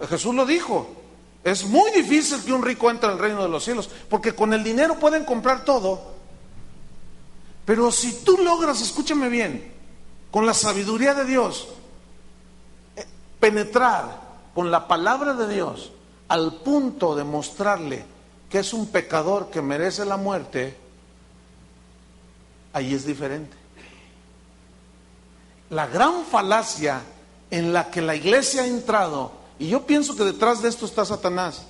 [SPEAKER 1] Jesús lo dijo. Es muy difícil que un rico entre al reino de los cielos, porque con el dinero pueden comprar todo. Pero si tú logras, escúchame bien, con la sabiduría de Dios, penetrar con la palabra de Dios al punto de mostrarle que es un pecador que merece la muerte, ahí es diferente. La gran falacia en la que la iglesia ha entrado y yo pienso que detrás de esto está Satanás,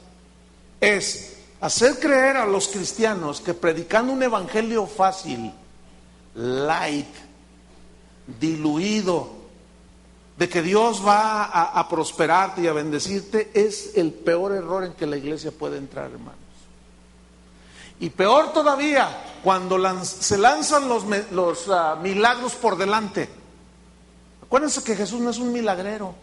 [SPEAKER 1] es hacer creer a los cristianos que predicando un evangelio fácil, light, diluido, de que Dios va a prosperarte y a bendecirte, es el peor error en que la iglesia puede entrar, hermanos. Y peor todavía, cuando se lanzan los milagros por delante. Acuérdense que Jesús no es un milagrero.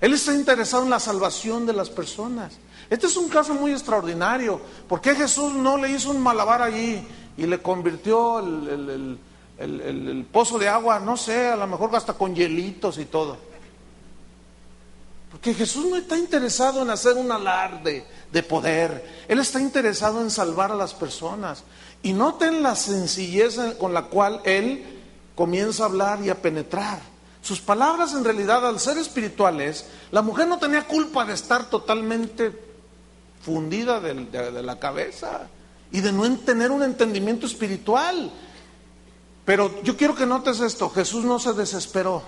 [SPEAKER 1] Él está interesado en la salvación de las personas. Este es un caso muy extraordinario. ¿Por qué Jesús no le hizo un malabar allí y le convirtió el pozo de agua, no sé, a lo mejor hasta con hielitos y todo? Porque Jesús no está interesado en hacer un alarde de poder. Él está interesado en salvar a las personas. Y noten la sencillez con la cual Él comienza a hablar y a penetrar. Sus palabras, en realidad, al ser espirituales, la mujer no tenía culpa de estar totalmente fundida de la cabeza y de no tener un entendimiento espiritual. Pero yo quiero que notes esto: Jesús no se desesperó.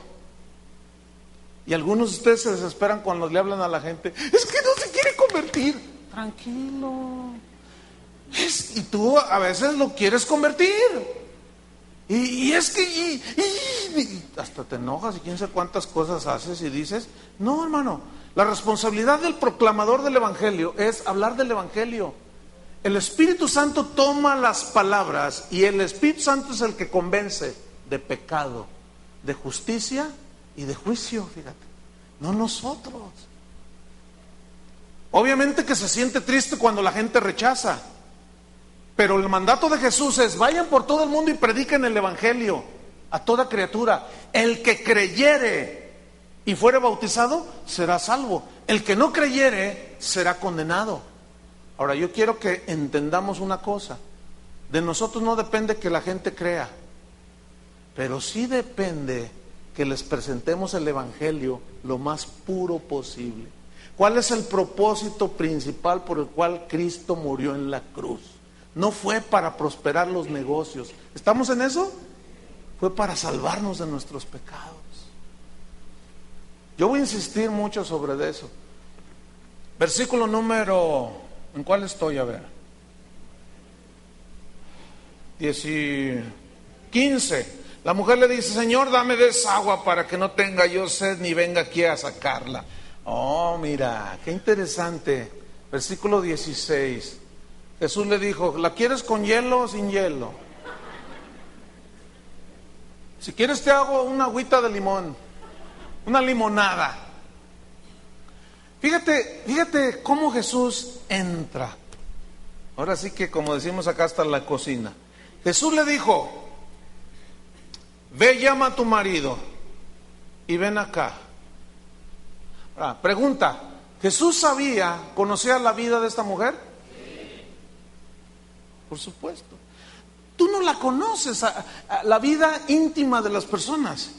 [SPEAKER 1] Y algunos de ustedes se desesperan cuando le hablan a la gente: es que no se quiere convertir. Tranquilo. Y tú a veces lo quieres convertir. Y es que y hasta te enojas y quién sabe cuántas cosas haces y dices. No, hermano, la responsabilidad del proclamador del evangelio es hablar del evangelio. El Espíritu Santo toma las palabras y el Espíritu Santo es el que convence de pecado, de justicia y de juicio, fíjate, no nosotros. Obviamente que se siente triste cuando la gente rechaza, pero el mandato de Jesús es: vayan por todo el mundo y prediquen el evangelio a toda criatura. El que creyere y fuere bautizado será salvo, el que no creyere será condenado. Ahora, yo quiero que entendamos una cosa: de nosotros no depende que la gente crea, pero sí depende que les presentemos el evangelio lo más puro posible. ¿Cuál es el propósito principal por el cual Cristo murió en la cruz? No fue para prosperar los negocios. ¿Estamos en eso? Fue para salvarnos de nuestros pecados. Yo voy a insistir mucho sobre eso. Versículo número, ¿en cuál estoy? A ver. 15. La mujer le dice: Señor, dame de esa agua para que no tenga yo sed ni venga aquí a sacarla. Oh, mira, qué interesante. Versículo 16. Jesús le dijo: ¿la quieres con hielo o sin hielo? Si quieres te hago una agüita de limón, una limonada. Fíjate cómo Jesús entra. Ahora sí que, como decimos acá, hasta la cocina. Jesús le dijo: ve, llama a tu marido y ven acá. Pregunta: ¿Jesús conocía la vida de esta mujer? Sí. Por supuesto. Tú no la conoces, a la vida íntima de las personas.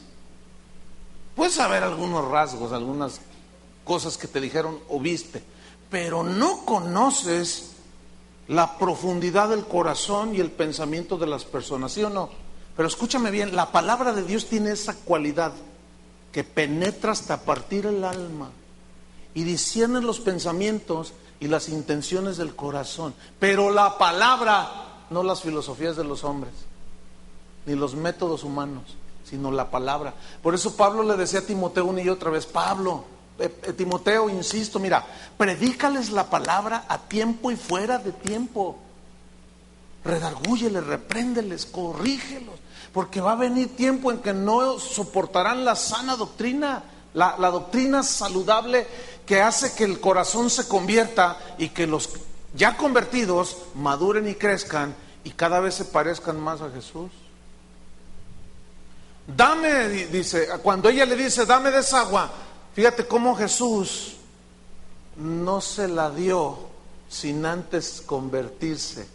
[SPEAKER 1] Puedes saber algunos rasgos, algunas cosas que te dijeron o viste, pero no conoces la profundidad del corazón y el pensamiento de las personas, ¿sí o no? Pero escúchame bien, la palabra de Dios tiene esa cualidad que penetra hasta partir el alma y discierne los pensamientos y las intenciones del corazón. Pero la palabra, no las filosofías de los hombres, ni los métodos humanos, sino la palabra. Por eso Pablo le decía a Timoteo una y otra vez: Timoteo, insisto, mira, predícales la palabra a tiempo y fuera de tiempo. Redargúyeles, repréndeles, corrígelos, porque va a venir tiempo en que no soportarán la sana doctrina, la doctrina saludable que hace que el corazón se convierta y que los ya convertidos maduren y crezcan y cada vez se parezcan más a Jesús. Dame, dice, cuando ella le dice: dame de esa agua, fíjate cómo Jesús no se la dio sin antes convertirse.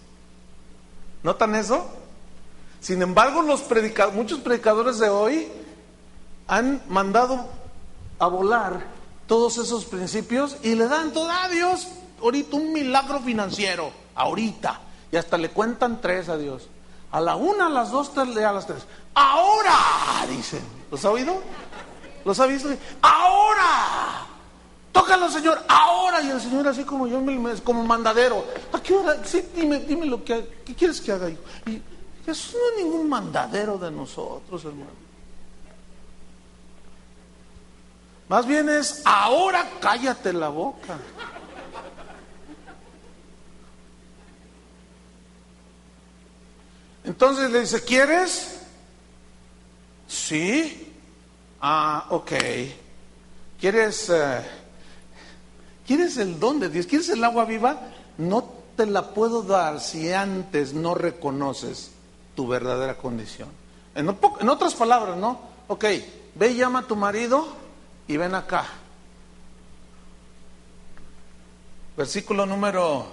[SPEAKER 1] ¿Notan eso? Sin embargo, muchos predicadores de hoy han mandado a volar todos esos principios y le dan todo a Dios ahorita un milagro financiero, ahorita, y hasta le cuentan 3 a Dios. A la 1, a las 2, a las 3. ¡Ahora! Dicen. ¿Los ha oído? ¿Los ha visto? ¡Ahora! tócalo, Señor, ahora. Y el Señor así como yo, como mandadero. ¿A qué hora? Sí, dime lo que, ¿qué quieres que haga, hijo? Y Jesús no es ningún mandadero de nosotros, hermano. Más bien es, ahora cállate la boca. Entonces le dice, ¿quieres? Sí. Ah, ok. ¿Quieres el don de Dios? ¿Quieres el agua viva? No te la puedo dar si antes no reconoces tu verdadera condición. En otras palabras, ¿no? Ok, ve y llama a tu marido y ven acá. Versículo número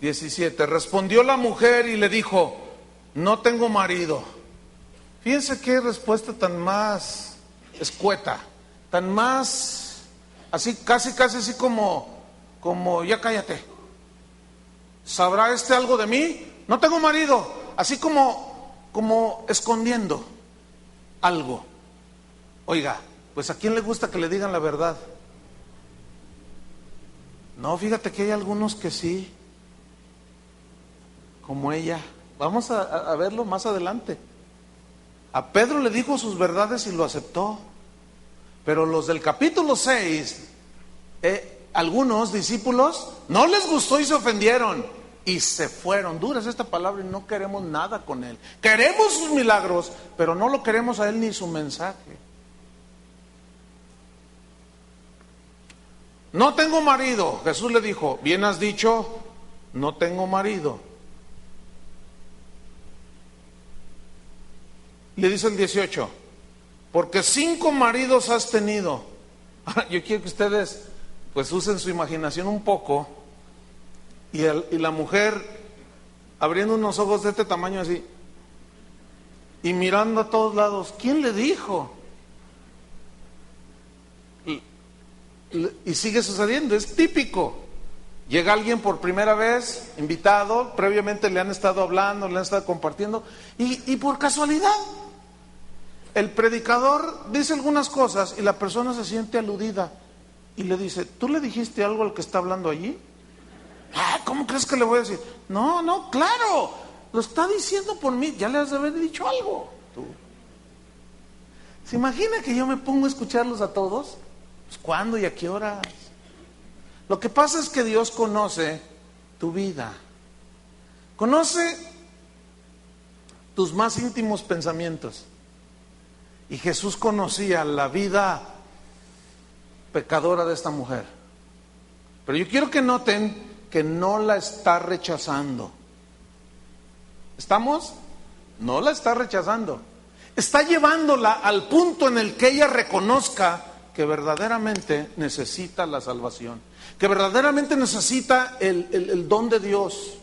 [SPEAKER 1] 17. Respondió la mujer y le dijo, no tengo marido. Fíjense qué respuesta tan más escueta, tan más, así, casi así como ya cállate. ¿Sabrá este algo de mí? No tengo marido. Así como escondiendo algo. Oiga, pues ¿a quién le gusta que le digan la verdad? No, fíjate que hay algunos que sí, como ella. Vamos a verlo más adelante. A Pedro le dijo sus verdades y lo aceptó. Pero los del capítulo 6, algunos discípulos, no les gustó y se ofendieron. Y se fueron. Dura es esta palabra y no queremos nada con él. Queremos sus milagros, pero no lo queremos a él ni su mensaje. No tengo marido. Jesús le dijo, bien has dicho, no tengo marido. Le dice el 18, porque 5 maridos has tenido. Ahora, yo quiero que ustedes pues usen su imaginación un poco y la mujer abriendo unos ojos de este tamaño así y mirando a todos lados. ¿Quién le dijo? Y sigue sucediendo, es típico. Llega alguien por primera vez, invitado, previamente le han estado hablando, le han estado compartiendo y por casualidad el predicador dice algunas cosas y la persona se siente aludida y le dice, ¿tú le dijiste algo al que está hablando allí? Ah, ¿cómo crees que le voy a decir? No, claro, lo está diciendo por mí, ya le has de haber dicho algo. Tú. ¿Se imagina que yo me pongo a escucharlos a todos? Pues, ¿cuándo y a qué horas? Lo que pasa es que Dios conoce tu vida, conoce tus más íntimos pensamientos. Y Jesús conocía la vida pecadora de esta mujer. Pero yo quiero que noten que no la está rechazando. ¿Estamos? No la está rechazando. Está llevándola al punto en el que ella reconozca que verdaderamente necesita la salvación, que verdaderamente necesita el don de Dios,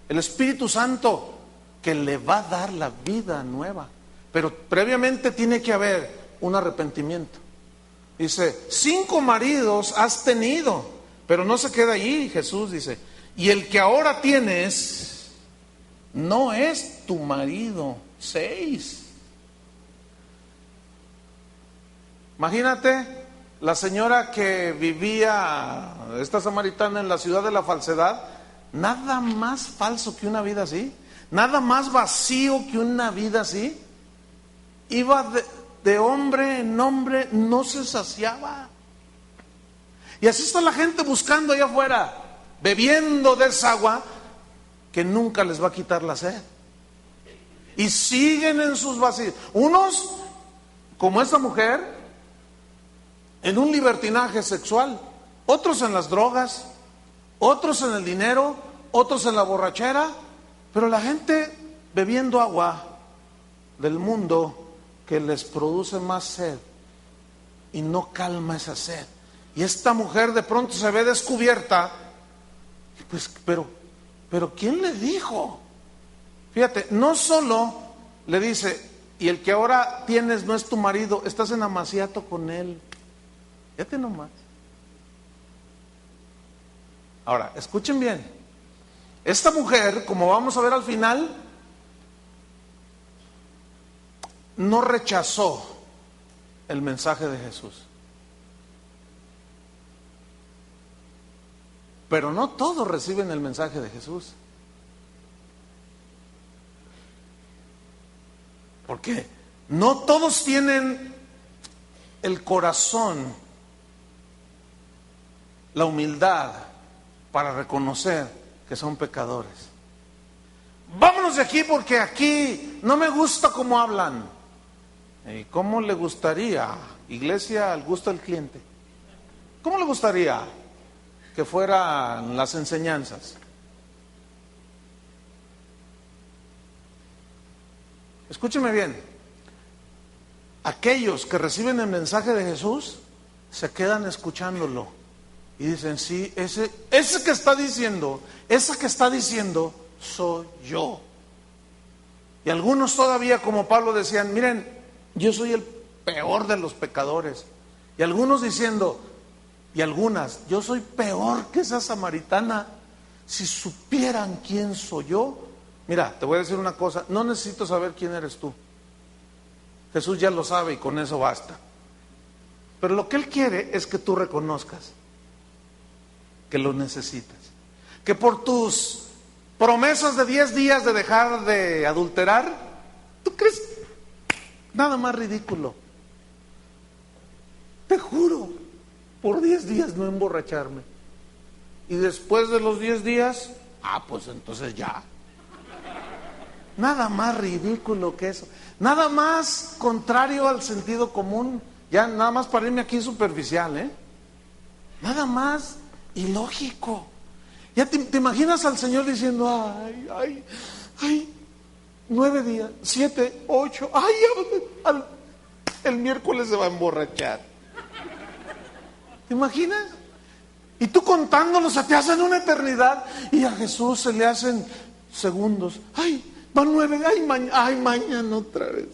[SPEAKER 1] el Espíritu Santo, que le va a dar la vida nueva. Pero previamente tiene que haber un arrepentimiento. Dice, 5 maridos has tenido, pero no se queda allí. Jesús dice, y el que ahora tienes no es tu marido. 6. Imagínate la señora que vivía, esta samaritana, en la ciudad de la falsedad. Nada más falso que una vida así, nada más vacío que una vida así. Iba de hombre en hombre, no se saciaba. Y así está la gente buscando allá afuera, bebiendo de esa agua que nunca les va a quitar la sed. Y siguen en sus vacíos. Unos, como esta mujer, en un libertinaje sexual. Otros en las drogas. Otros en el dinero. Otros en la borrachera. Pero la gente bebiendo agua del mundo que les produce más sed y no calma esa sed. Y esta mujer de pronto se ve descubierta. Pues, pero ¿quién le dijo? Fíjate, no solo le dice, y el que ahora tienes no es tu marido, estás en amaciato con él. Fíjate nomás. Ahora, escuchen bien. Esta mujer, como vamos a ver al final, no rechazó el mensaje de Jesús. Pero no todos reciben el mensaje de Jesús. Porque no todos tienen el corazón, la humildad para reconocer que son pecadores. Vámonos de aquí porque aquí no me gusta cómo hablan. ¿Y cómo le gustaría, iglesia, al gusto del cliente? ¿Cómo le gustaría que fueran las enseñanzas? Escúcheme bien. Aquellos que reciben el mensaje de Jesús se quedan escuchándolo y dicen, sí, ese que está diciendo, esa que está diciendo soy yo. Y algunos todavía, como Pablo, decían, miren, yo soy el peor de los pecadores. Y algunos diciendo, y algunas, yo soy peor que esa samaritana. Si supieran quién soy yo. Mira, te voy a decir una cosa, no necesito saber quién eres tú. Jesús ya lo sabe y con eso basta. Pero lo que Él quiere es que tú reconozcas que lo necesitas. Que por tus promesas de 10 días de dejar de adulterar, ¿tú crees? Nada más ridículo. Te juro, por 10 días no emborracharme. Y después de los 10 días, pues entonces ya. Nada más ridículo que eso. Nada más contrario al sentido común. Ya nada más para irme aquí superficial, Nada más ilógico. Ya te imaginas al Señor diciendo, ay, 9 días, 7, 8, el miércoles se va a emborrachar. ¿Te imaginas? Y tú contándolo, se te hacen una eternidad y a Jesús se le hacen segundos. Van 9, mañana otra vez.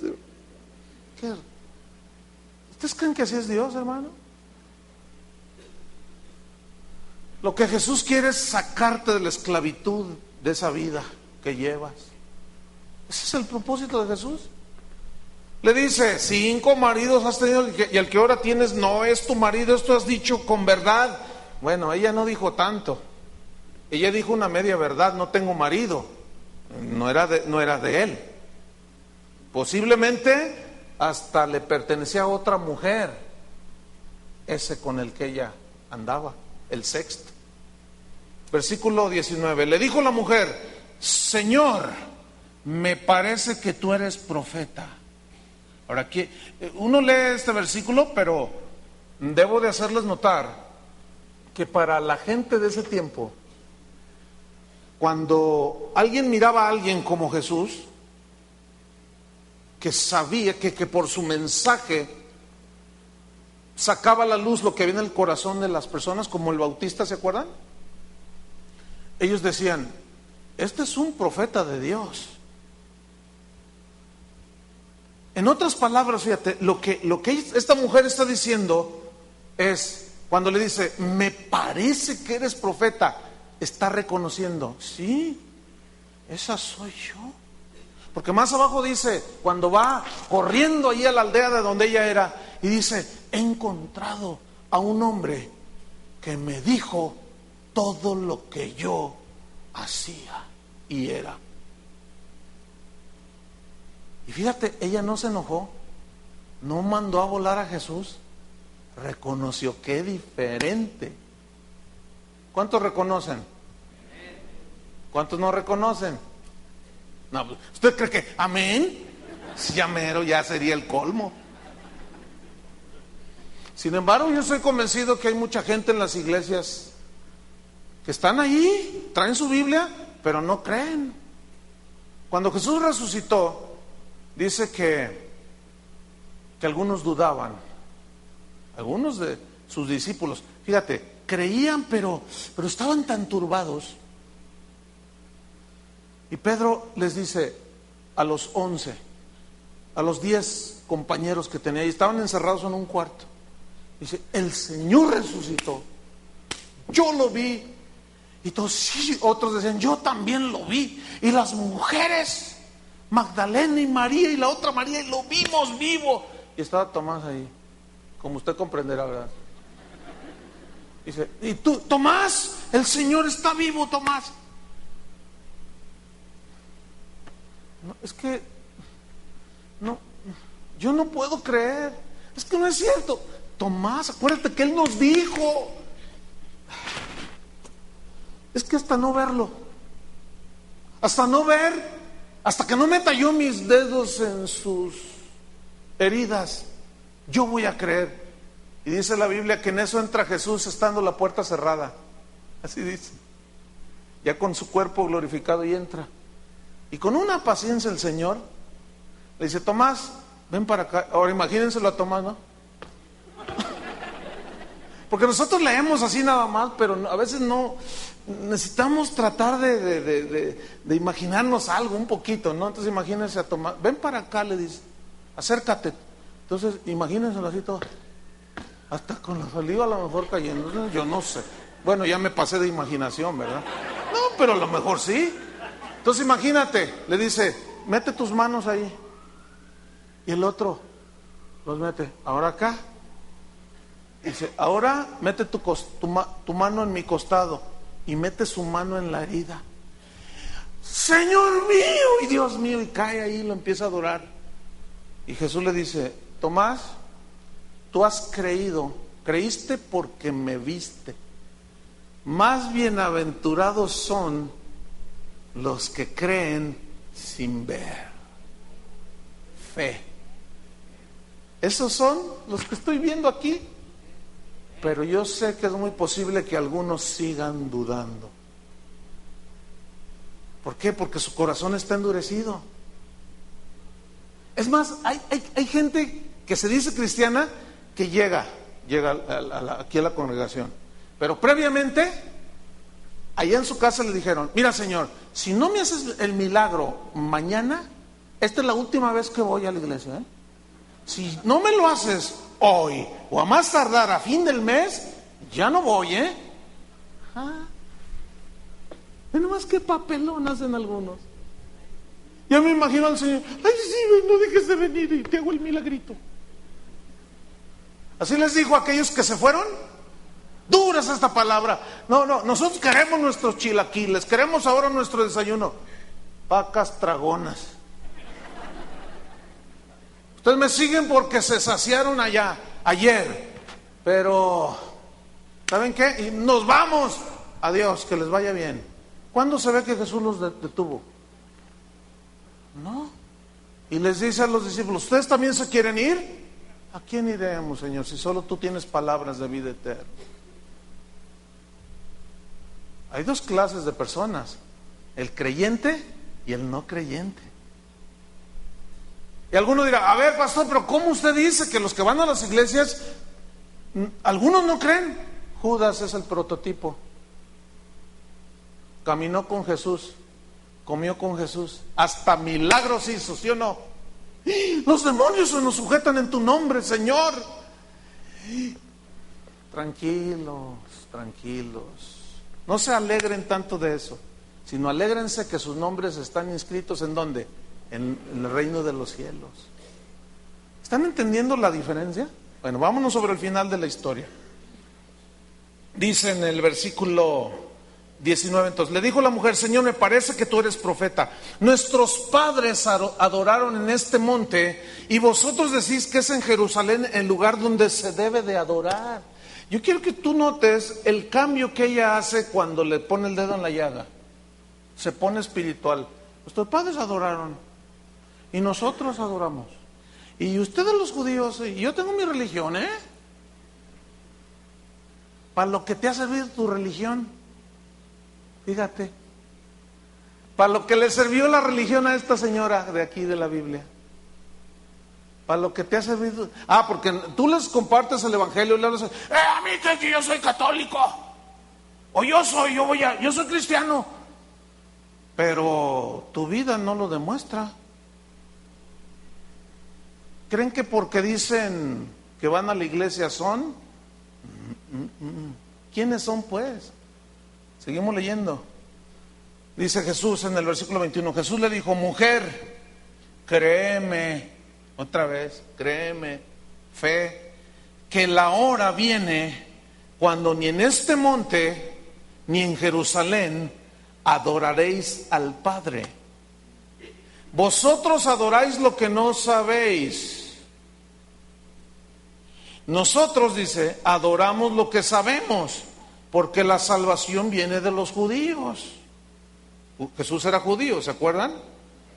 [SPEAKER 1] ¿Qué? ¿Ustedes creen que así es Dios, hermano? Lo que Jesús quiere es sacarte de la esclavitud de esa vida que llevas. Ese es el propósito de Jesús. Le dice, 5 maridos has tenido y el que ahora tienes no es tu marido, esto has dicho con verdad. Bueno, ella no dijo tanto. Ella dijo una media verdad, no tengo marido. No era de él. Posiblemente hasta le pertenecía a otra mujer, ese con el que ella andaba, el sexto. Versículo 19. Le dijo la mujer, Señor, me parece que tú eres profeta. Ahora aquí uno lee este versículo, pero debo de hacerles notar que para la gente de ese tiempo, cuando alguien miraba a alguien como Jesús, que sabía que por su mensaje sacaba a la luz lo que había en el corazón de las personas, como el Bautista, ¿se acuerdan? Ellos decían, este es un profeta de Dios. En otras palabras, fíjate, lo que esta mujer está diciendo es, cuando le dice, me parece que eres profeta, está reconociendo, sí, esa soy yo. Porque más abajo dice, cuando va corriendo ahí a la aldea de donde ella era, y dice, he encontrado a un hombre que me dijo todo lo que yo hacía y era. Y fíjate, ella no se enojó, no mandó a volar a Jesús, reconoció, qué diferente. ¿Cuántos reconocen? ¿Cuántos no reconocen? No, ¿usted cree que amén? Si ya mero, ya sería el colmo. Sin embargo, yo estoy convencido que hay mucha gente en las iglesias que están ahí, traen su Biblia, pero no creen. Cuando Jesús resucitó, dice que algunos dudaban, algunos de sus discípulos, fíjate, creían, pero estaban tan turbados. Y Pedro les dice a los 11, a los 10 compañeros que tenía, y estaban encerrados en un cuarto, dice, el Señor resucitó, yo lo vi. Y todos, sí, otros decían, yo también lo vi. Y las mujeres, Magdalena y María y la otra María, y lo vimos vivo. Y estaba Tomás ahí, como usted comprenderá, ¿verdad? Dice, y tú, Tomás, el Señor está vivo, Tomás. No, es que, no, yo no puedo creer. Es que no es cierto. Tomás, acuérdate que Él nos dijo. Es que hasta no verlo, hasta no ver, hasta que no meta yo mis dedos en sus heridas, yo voy a creer. Y dice la Biblia que en eso entra Jesús estando la puerta cerrada. Así dice. Ya con su cuerpo glorificado y entra. Y con una paciencia el Señor le dice, Tomás, ven para acá. Ahora imagínenselo a Tomás, ¿no? Porque nosotros leemos así nada más, pero a veces no. Necesitamos tratar de imaginarnos algo un poquito, ¿no? Entonces imagínense a Tomás, ven para acá, le dice, acércate. Entonces imagínenselo así todo, hasta con la saliva a lo mejor cayendo, yo no sé. Bueno, ya me pasé de imaginación, ¿verdad? No, pero a lo mejor sí. Entonces imagínate, le dice, mete tus manos ahí. Y el otro los mete, ahora acá. Dice, ahora mete tu mano en mi costado. Y mete su mano en la herida. Señor mío y Dios mío, y cae ahí y lo empieza a adorar. Y Jesús le dice, Tomás, tú has creído, creíste porque me viste. Más bienaventurados son los que creen sin ver. Fe. Esos son los que estoy viendo aquí. Pero yo sé que es muy posible que algunos sigan dudando. ¿Por qué? Porque su corazón está endurecido. Es más, hay gente que se dice cristiana que llega aquí a la congregación. Pero previamente, allá en su casa le dijeron, mira Señor, si no me haces el milagro mañana, esta es la última vez que voy a la iglesia, ¿eh? Si no me lo haces hoy o a más tardar a fin del mes, ya no voy, ¿eh? Nada más que papelón hacen algunos. Ya me imagino al Señor, ay sí, no dejes de venir y te hago el milagrito. Así les dijo a aquellos que se fueron. Dura es esta palabra. No, nosotros queremos nuestros chilaquiles, queremos ahora nuestro desayuno. Vacas tragonas. Ustedes me siguen porque se saciaron ayer, pero ¿saben qué? Y nos vamos. Adiós, que les vaya bien. ¿Cuándo se ve que Jesús los detuvo? No. Y les dice a los discípulos, ¿ustedes también se quieren ir? ¿A quién iremos, Señor, si solo tú tienes palabras de vida eterna? Hay dos clases de personas, el creyente y el no creyente. Y alguno dirá, a ver pastor, pero ¿cómo usted dice que los que van a las iglesias, algunos no creen? Judas es el prototipo. Caminó con Jesús, comió con Jesús, hasta milagros hizo, ¿sí o no? Los demonios se nos sujetan en tu nombre, Señor. Tranquilos, tranquilos. No se alegren tanto de eso, sino alégrense que sus nombres están inscritos ¿en dónde? En el reino de los cielos. ¿Están entendiendo la diferencia? Bueno, vámonos sobre el final de la historia. Dice en el versículo 19, entonces, le dijo la mujer, Señor, me parece que tú eres profeta. Nuestros padres adoraron en este monte y vosotros decís que es en Jerusalén el lugar donde se debe de adorar. Yo quiero que tú notes el cambio que ella hace cuando le pone el dedo en la llaga. Se pone espiritual. Nuestros padres adoraron y nosotros adoramos. Y ustedes los judíos, y yo tengo mi religión, ¿eh? Para lo que te ha servido tu religión. Fíjate, para lo que le sirvió la religión a esta señora de aquí de la Biblia, para lo que te ha servido. Porque tú les compartes el evangelio y le hablas, a mí que yo soy católico, o yo soy cristiano, pero tu vida no lo demuestra. ¿Creen que porque dicen que van a la iglesia son? ¿Quiénes son pues? Seguimos leyendo. Dice Jesús en el versículo 21, Jesús le dijo, mujer, créeme, otra vez, créeme, fe, que la hora viene cuando ni en este monte ni en Jerusalén adoraréis al Padre. Vosotros adoráis lo que no sabéis. Nosotros, dice, adoramos lo que sabemos, porque la salvación viene de los judíos. Jesús era judío, ¿se acuerdan?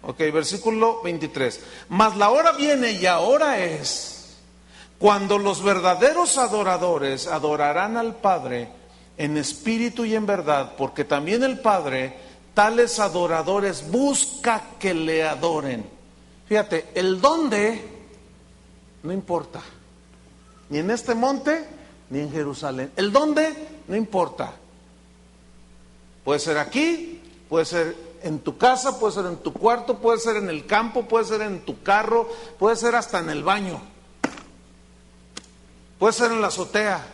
[SPEAKER 1] Ok, versículo 23. Mas la hora viene y ahora es, cuando los verdaderos adoradores adorarán al Padre en espíritu y en verdad, porque también el Padre tales adoradores busca que le adoren. Fíjate, el dónde no importa, ni en este monte ni en Jerusalén. El dónde no importa. Puede ser aquí, puede ser en tu casa, puede ser en tu cuarto, puede ser en el campo, puede ser en tu carro, puede ser hasta en el baño, puede ser en la azotea,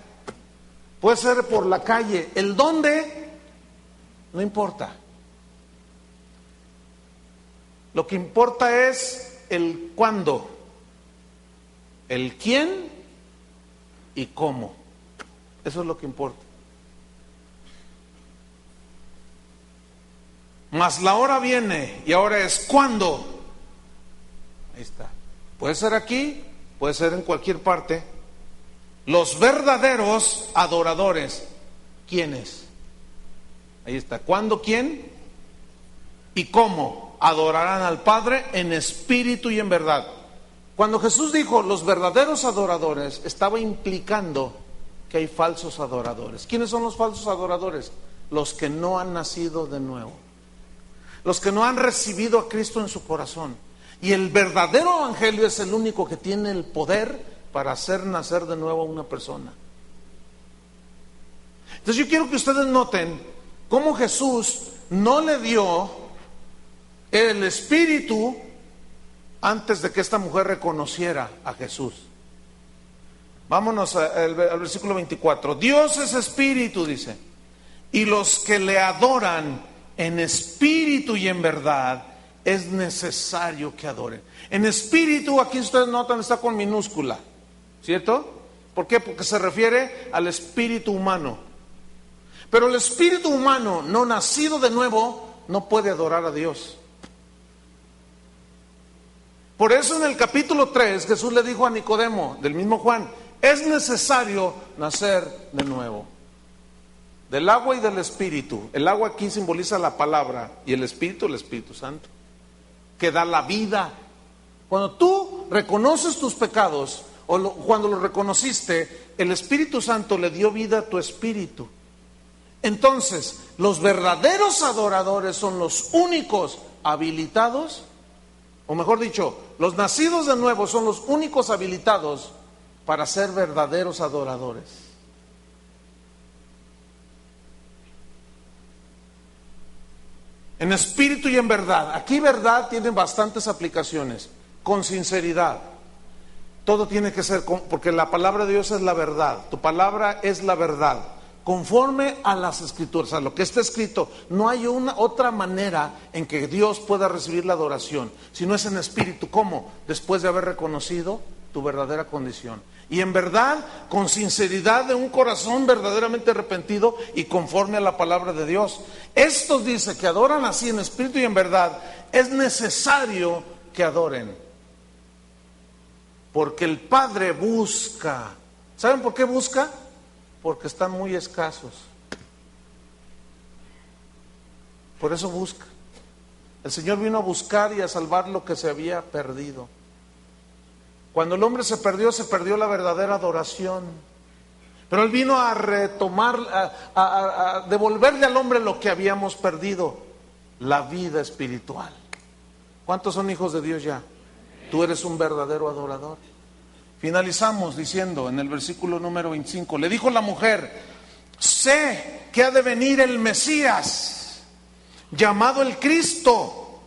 [SPEAKER 1] puede ser por la calle. El dónde no importa. Lo que importa es el cuándo, el quién y cómo. Eso es lo que importa. Mas la hora viene y ahora es cuándo. Ahí está. Puede ser aquí, puede ser en cualquier parte. Los verdaderos adoradores. ¿Quiénes? Ahí está. ¿Cuándo, quién? ¿Y cómo? Adorarán al Padre en espíritu y en verdad. Cuando Jesús dijo los verdaderos adoradores, estaba implicando que hay falsos adoradores. ¿Quiénes son los falsos adoradores? Los que no han nacido de nuevo, los que no han recibido a Cristo en su corazón. Y el verdadero evangelio es el único que tiene el poder para hacer nacer de nuevo a una persona. Entonces yo quiero que ustedes noten cómo Jesús no le dio el Espíritu antes de que esta mujer reconociera a Jesús. Vámonos al versículo 24. Dios es Espíritu, dice, y los que le adoran en espíritu y en verdad es necesario que adoren. En espíritu, aquí ustedes notan, está con minúscula, ¿cierto? ¿Por qué? Porque se refiere al espíritu humano. Pero el espíritu humano no nacido de nuevo no puede adorar a Dios. Por eso en el capítulo 3 Jesús le dijo a Nicodemo, del mismo Juan, es necesario nacer de nuevo. Del agua y del espíritu. El agua aquí simboliza la palabra y el Espíritu Santo, que da la vida. Cuando tú reconoces tus pecados, cuando los reconociste, el Espíritu Santo le dio vida a tu espíritu. Entonces, los verdaderos adoradores son los únicos habilitados, o mejor dicho, los nacidos de nuevo son los únicos habilitados para ser verdaderos adoradores. En espíritu y en verdad. Aquí verdad tiene bastantes aplicaciones. Con sinceridad. Todo tiene que ser, porque la palabra de Dios es la verdad. Tu palabra es la verdad. Conforme a las escrituras, a lo que está escrito. No hay otra manera en que Dios pueda recibir la adoración, si no es en espíritu. ¿Cómo? Después de haber reconocido tu verdadera condición. Y en verdad, con sinceridad de un corazón verdaderamente arrepentido y conforme a la palabra de Dios. Estos dice que adoran así en espíritu y en verdad. Es necesario que adoren. Porque el Padre busca. ¿Saben por qué busca? Porque están muy escasos. Por eso busca. El Señor vino a buscar y a salvar lo que se había perdido. Cuando el hombre se perdió la verdadera adoración. Pero Él vino a retomar, a devolverle al hombre lo que habíamos perdido, la vida espiritual. ¿Cuántos son hijos de Dios ya? Tú eres un verdadero adorador. Finalizamos diciendo en el versículo número 25, le dijo la mujer, sé que ha de venir el Mesías, llamado el Cristo.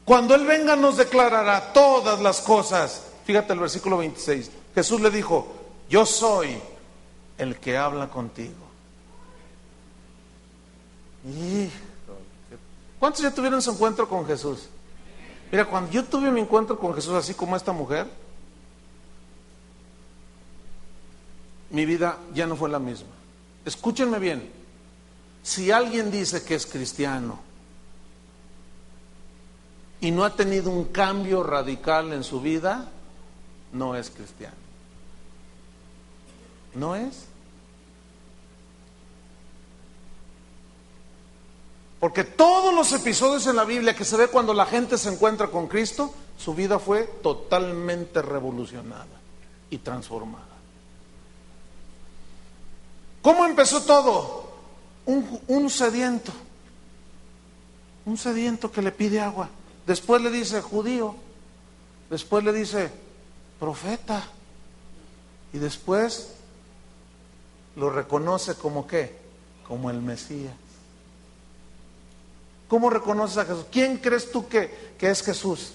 [SPEAKER 1] Cuando Él venga nos declarará todas las cosas. Fíjate el versículo 26. Jesús le dijo, yo soy el que habla contigo. ¿Cuántos ya tuvieron su encuentro con Jesús? Mira, cuando yo tuve mi encuentro con Jesús, así como esta mujer, mi vida ya no fue la misma. Escúchenme bien, si alguien dice que es cristiano y no ha tenido un cambio radical en su vida, no es cristiano. No es. Porque todos los episodios en la Biblia que se ve cuando la gente se encuentra con Cristo, su vida fue totalmente revolucionada y transformada. ¿Cómo empezó todo? Un sediento que le pide agua. Después le dice judío, después le dice profeta, y después lo reconoce como ¿qué? Como el Mesías. ¿Cómo reconoces a Jesús? ¿Quién crees tú que es Jesús?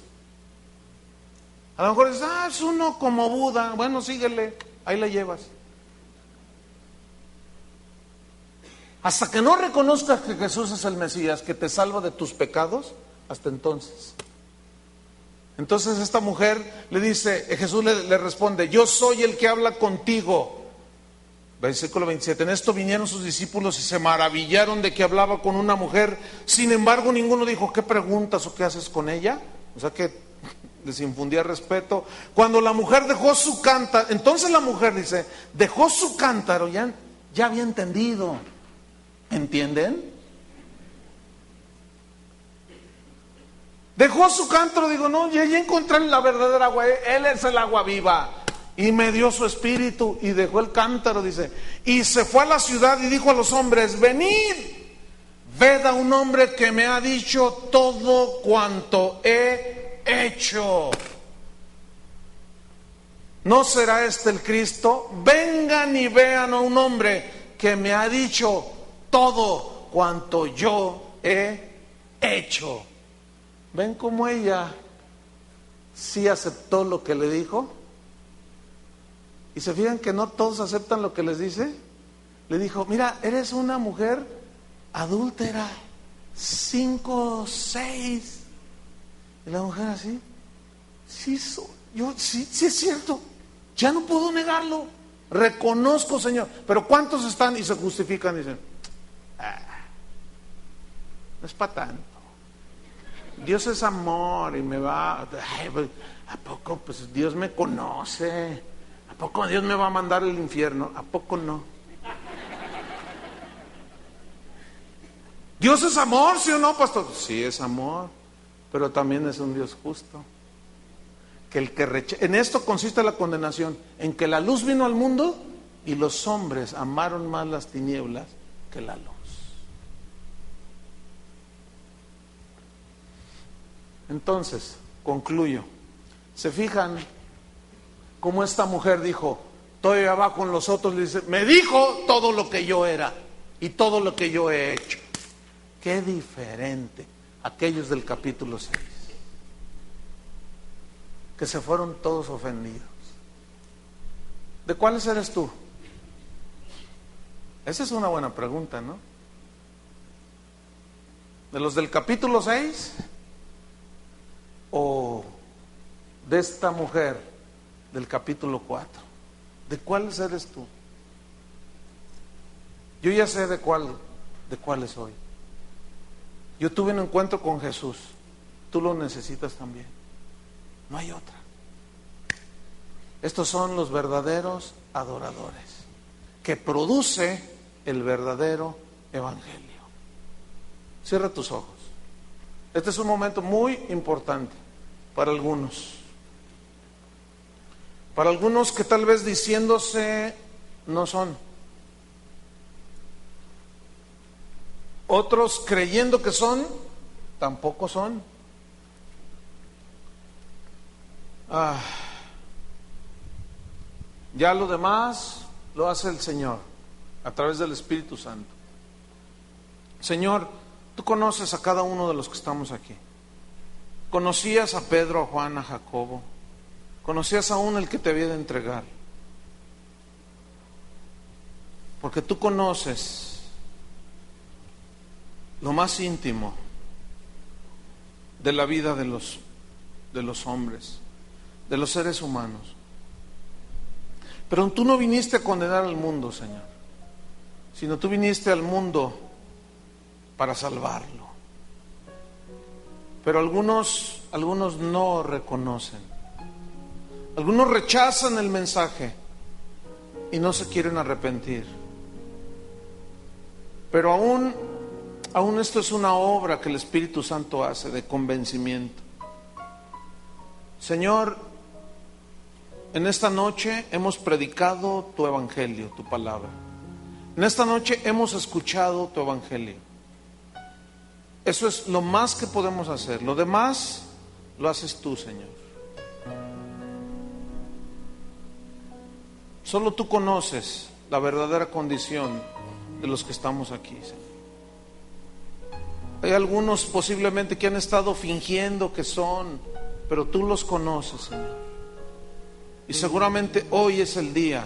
[SPEAKER 1] A lo mejor dices, es uno como Buda. Bueno, síguele, ahí le llevas. Hasta que no reconozcas que Jesús es el Mesías, que te salva de tus pecados, hasta entonces. Entonces esta mujer le dice, Jesús le responde, yo soy el que habla contigo. Versículo 27, en esto vinieron sus discípulos y se maravillaron de que hablaba con una mujer. Sin embargo, ninguno dijo, ¿qué preguntas o qué haces con ella? O sea que les infundía respeto. Cuando la mujer dejó su cántaro, entonces la mujer dice, dejó su cántaro, ya había entendido. ¿Entienden? Dejó su cántaro, digo, no, ya encontré la verdadera agua, Él es el agua viva. Y me dio su espíritu y dejó el cántaro, dice. Y se fue a la ciudad y dijo a los hombres, venid, ved a un hombre que me ha dicho todo cuanto he hecho. ¿No será este el Cristo? Vengan y vean a un hombre que me ha dicho todo cuanto yo he hecho. ¿Ven cómo ella sí aceptó lo que le dijo? Y se fijan que no todos aceptan lo que les dice. Le dijo, mira, eres una mujer adúltera, 5, 6. Y la mujer así, sí es cierto, ya no puedo negarlo, reconozco, Señor. Pero ¿cuántos están y se justifican y dicen, no es para tanto, Dios es amor y me va, ¿a poco? Pues Dios me conoce. ¿A poco Dios me va a mandar al infierno? ¿A poco no? ¿Dios es amor, sí o no, pastor? Sí, es amor, pero también es un Dios justo. En esto consiste la condenación, en que la luz vino al mundo y los hombres amaron más las tinieblas que la luz. Entonces, concluyo. ¿Se fijan cómo esta mujer dijo, todavía va con los otros, le dice, me dijo todo lo que yo era y todo lo que yo he hecho? Qué diferente aquellos del capítulo 6, que se fueron todos ofendidos. ¿De cuáles eres tú? Esa es una buena pregunta, ¿no? ¿De los del capítulo 6 o de esta mujer del capítulo 4? ¿De cuáles eres tú? Yo ya sé de cuáles soy. Yo tuve un encuentro con Jesús. Tú lo necesitas también. No hay otra. Estos son los verdaderos adoradores, que produce el verdadero evangelio. Cierra tus ojos. Este es un momento muy importante para algunos. Para algunos que tal vez diciéndose no son. Otros creyendo que son, tampoco son. Ya lo demás lo hace el Señor a través del Espíritu Santo. Señor, tú conoces a cada uno de los que estamos aquí. Conocías a Pedro, a Juan, a Jacobo. Conocías aún el que te había de entregar. Porque tú conoces lo más íntimo de la vida de los hombres, de los seres humanos. Pero tú no viniste a condenar al mundo, Señor. sino tú viniste al mundo para salvarlo. Pero algunos no reconocen. Algunos rechazan el mensaje y no se quieren arrepentir. Pero aún esto es una obra que el Espíritu Santo hace de convencimiento. Señor, en esta noche hemos predicado tu evangelio, tu palabra. En esta noche hemos escuchado tu evangelio. Eso es lo más que podemos hacer. Lo demás lo haces tú, Señor. Solo tú conoces la verdadera condición de los que estamos aquí, Señor. Hay algunos posiblemente que han estado fingiendo que son, pero tú los conoces, Señor. Y seguramente hoy es el día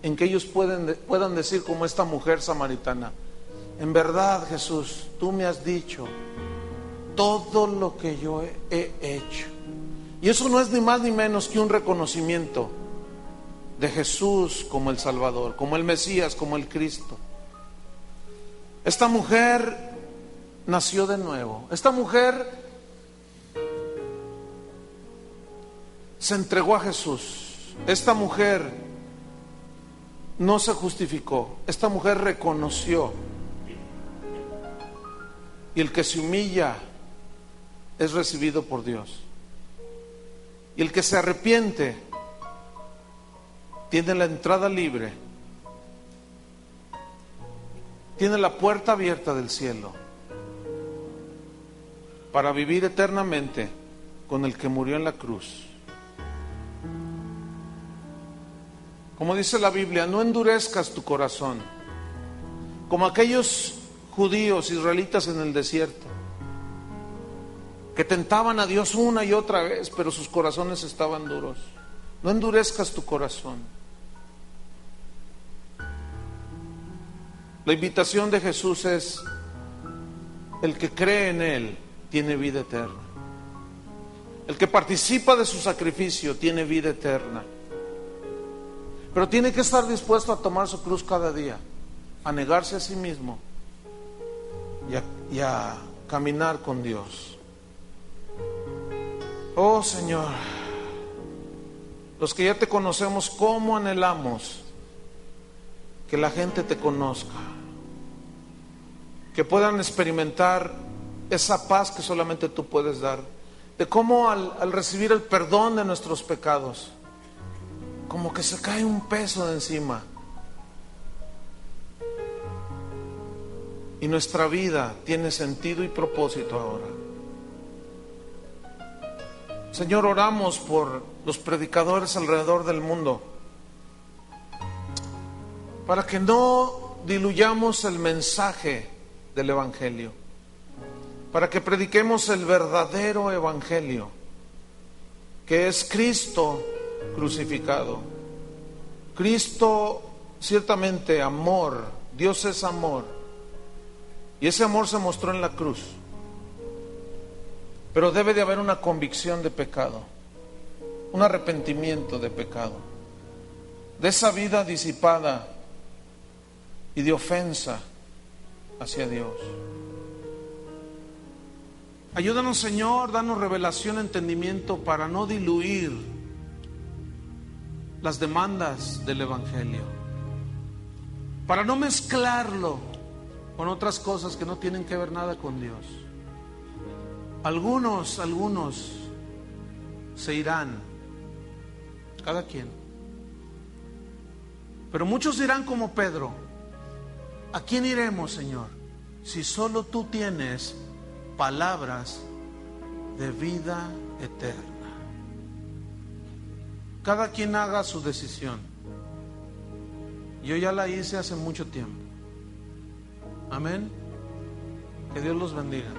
[SPEAKER 1] en que ellos puedan decir como esta mujer samaritana: en verdad, Jesús, tú me has dicho todo lo que yo he hecho. Y eso no es ni más ni menos que un reconocimiento de Jesús como el Salvador, como el Mesías, como el Cristo. Esta mujer nació de nuevo. Esta mujer se entregó a Jesús. Esta mujer no se justificó. Esta mujer reconoció. Y el que se humilla es recibido por Dios. Y el que se arrepiente tiene la entrada libre, tiene la puerta abierta del cielo para vivir eternamente con el que murió en la cruz. Como dice la Biblia, no endurezcas tu corazón, como aquellos judíos israelitas en el desierto, que tentaban a Dios una y otra vez, pero sus corazones estaban duros. No endurezcas tu corazón. La invitación de Jesús es: el que cree en Él tiene vida eterna. El que participa de su sacrificio tiene vida eterna. Pero tiene que estar dispuesto a tomar su cruz cada día, a negarse a sí mismo y a caminar con Dios. Oh Señor, los que ya te conocemos, ¿cómo anhelamos que la gente te conozca? Que puedan experimentar esa paz que solamente tú puedes dar. De cómo al recibir el perdón de nuestros pecados, como que se cae un peso de encima. Y nuestra vida tiene sentido y propósito ahora. Señor, oramos por los predicadores alrededor del mundo, para que no diluyamos el mensaje del Evangelio, para que prediquemos el verdadero Evangelio, que es Cristo crucificado. Cristo, ciertamente amor, Dios es amor, y ese amor se mostró en la cruz. Pero debe de haber una convicción de pecado, un arrepentimiento de pecado, de esa vida disipada y de ofensa hacia Dios. Ayúdanos, Señor, danos revelación, entendimiento para no diluir las demandas del Evangelio, para no mezclarlo con otras cosas que no tienen que ver nada con Dios. Algunos se irán, cada quien. Pero muchos dirán como Pedro: ¿a quién iremos, Señor, si solo tú tienes palabras de vida eterna? Cada quien haga su decisión. Yo ya la hice hace mucho tiempo. Amén. Que Dios los bendiga.